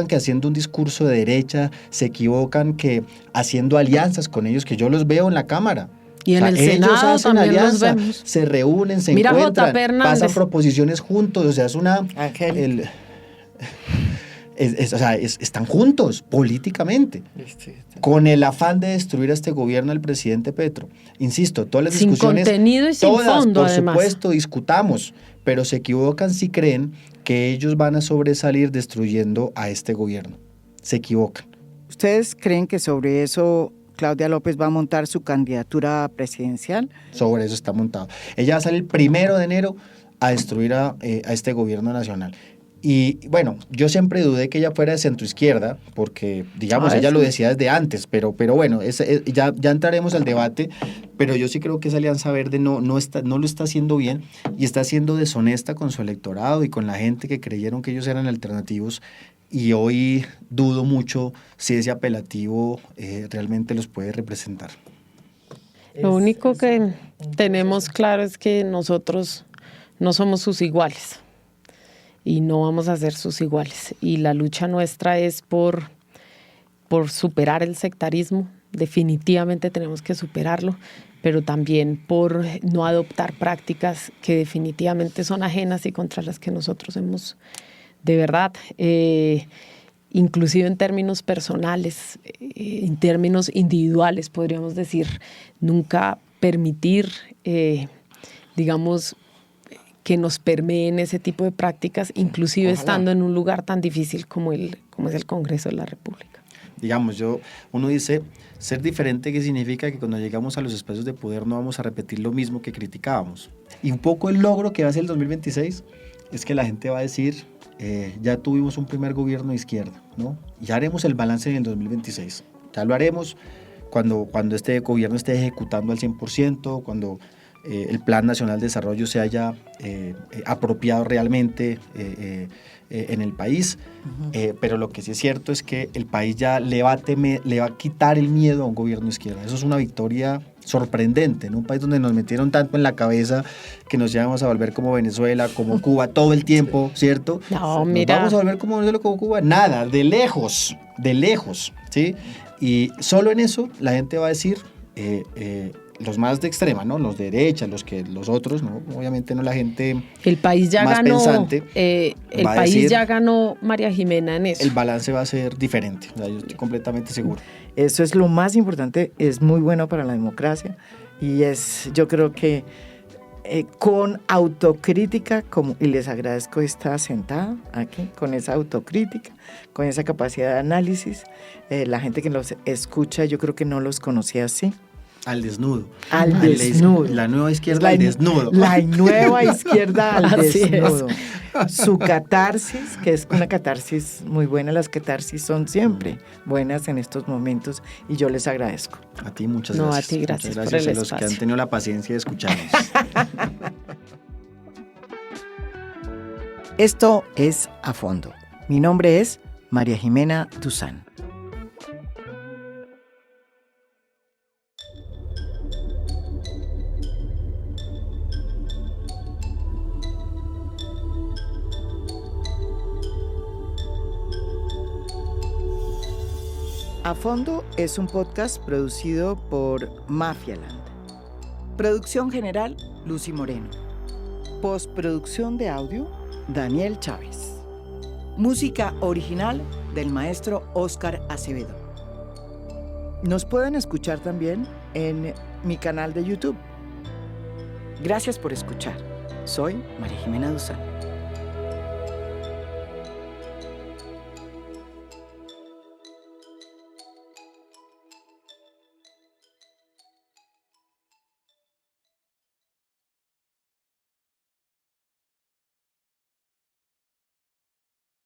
que haciendo un discurso de derecha, se equivocan que haciendo alianzas con ellos, que yo los veo en la Cámara. Y en el Senado ellos hacen también alianza, los vemos. se reúnen, se Mira encuentran, J.P. Hernández. pasan proposiciones juntos, o sea, es una... están juntos políticamente, con el afán de destruir a este gobierno del presidente Petro. Insisto, todas las discusiones... Sin contenido y sin fondo, por además. supuesto, discutamos, pero se equivocan si creen que ellos van a sobresalir destruyendo a este gobierno. Se equivocan. ¿Ustedes creen que sobre eso Claudia López va a montar su candidatura presidencial? Sobre eso está montado. Ella va a salir el 1 de enero a destruir a este gobierno nacional. Y bueno, yo siempre dudé que ella fuera de centroizquierda, porque, digamos, ella lo decía desde antes, pero bueno, ya entraremos al debate, pero yo sí creo que esa Alianza Verde no lo está haciendo bien y está siendo deshonesta con su electorado y con la gente que creyeron que ellos eran alternativos, y hoy dudo mucho si ese apelativo realmente los puede representar. Lo único que tenemos claro es que nosotros no somos sus iguales. Y no vamos a ser sus iguales. Y la lucha nuestra es por superar el sectarismo. Definitivamente tenemos que superarlo, pero también por no adoptar prácticas que definitivamente son ajenas y contra las que nosotros hemos, de verdad, inclusive en términos personales, en términos individuales, podríamos decir, nunca permitir, digamos, que nos permeen ese tipo de prácticas, inclusive estando en un lugar tan difícil como es el Congreso de la República. Digamos, uno dice, ser diferente, ¿qué significa? Que cuando llegamos a los espacios de poder no vamos a repetir lo mismo que criticábamos. Y un poco el logro que va a ser el 2026 es que la gente va a decir, ya tuvimos un primer gobierno de izquierda, ¿no? Ya haremos el balance en el 2026. Ya lo haremos cuando este gobierno esté ejecutando al 100%, cuando el Plan Nacional de Desarrollo se haya apropiado realmente en el país, pero lo que sí es cierto es que el país ya le va a quitar el miedo a un gobierno de izquierda. Eso es una victoria sorprendente, en un país donde nos metieron tanto en la cabeza que nos íbamos a volver como Venezuela, como Cuba todo el tiempo, ¿cierto? No, mira. ¿Nos vamos a volver como Venezuela, como Cuba? Nada, de lejos, ¿sí? Y solo en eso la gente va a decir, los más de extrema, ¿no? Los de derecha, los otros, ¿no? Obviamente no la gente el país ya más ganó, pensante. El país decir, ya ganó María Jimena en eso. El balance va a ser diferente, o sea, yo estoy completamente seguro. Eso es lo más importante, es muy bueno para la democracia y yo creo que con autocrítica, y les agradezco estar sentada aquí, con esa autocrítica, con esa capacidad de análisis, la gente que los escucha, yo creo que no los conocía así. Al desnudo. Al desnudo. La nueva izquierda al desnudo. La nueva izquierda al desnudo. Su catarsis, que es una catarsis muy buena, las catarsis son siempre buenas en estos momentos y yo les agradezco. A ti muchas gracias. No, a ti gracias por el a los espacio. que han tenido la paciencia de escucharnos. Esto es A Fondo. Mi nombre es María Jimena Duzán. A Fondo es un podcast producido por Mafialand. Producción general, Lucy Moreno. Postproducción de audio, Daniel Chávez. Música original del maestro Óscar Acevedo. Nos pueden escuchar también en mi canal de YouTube. Gracias por escuchar. Soy María Jimena Duzán.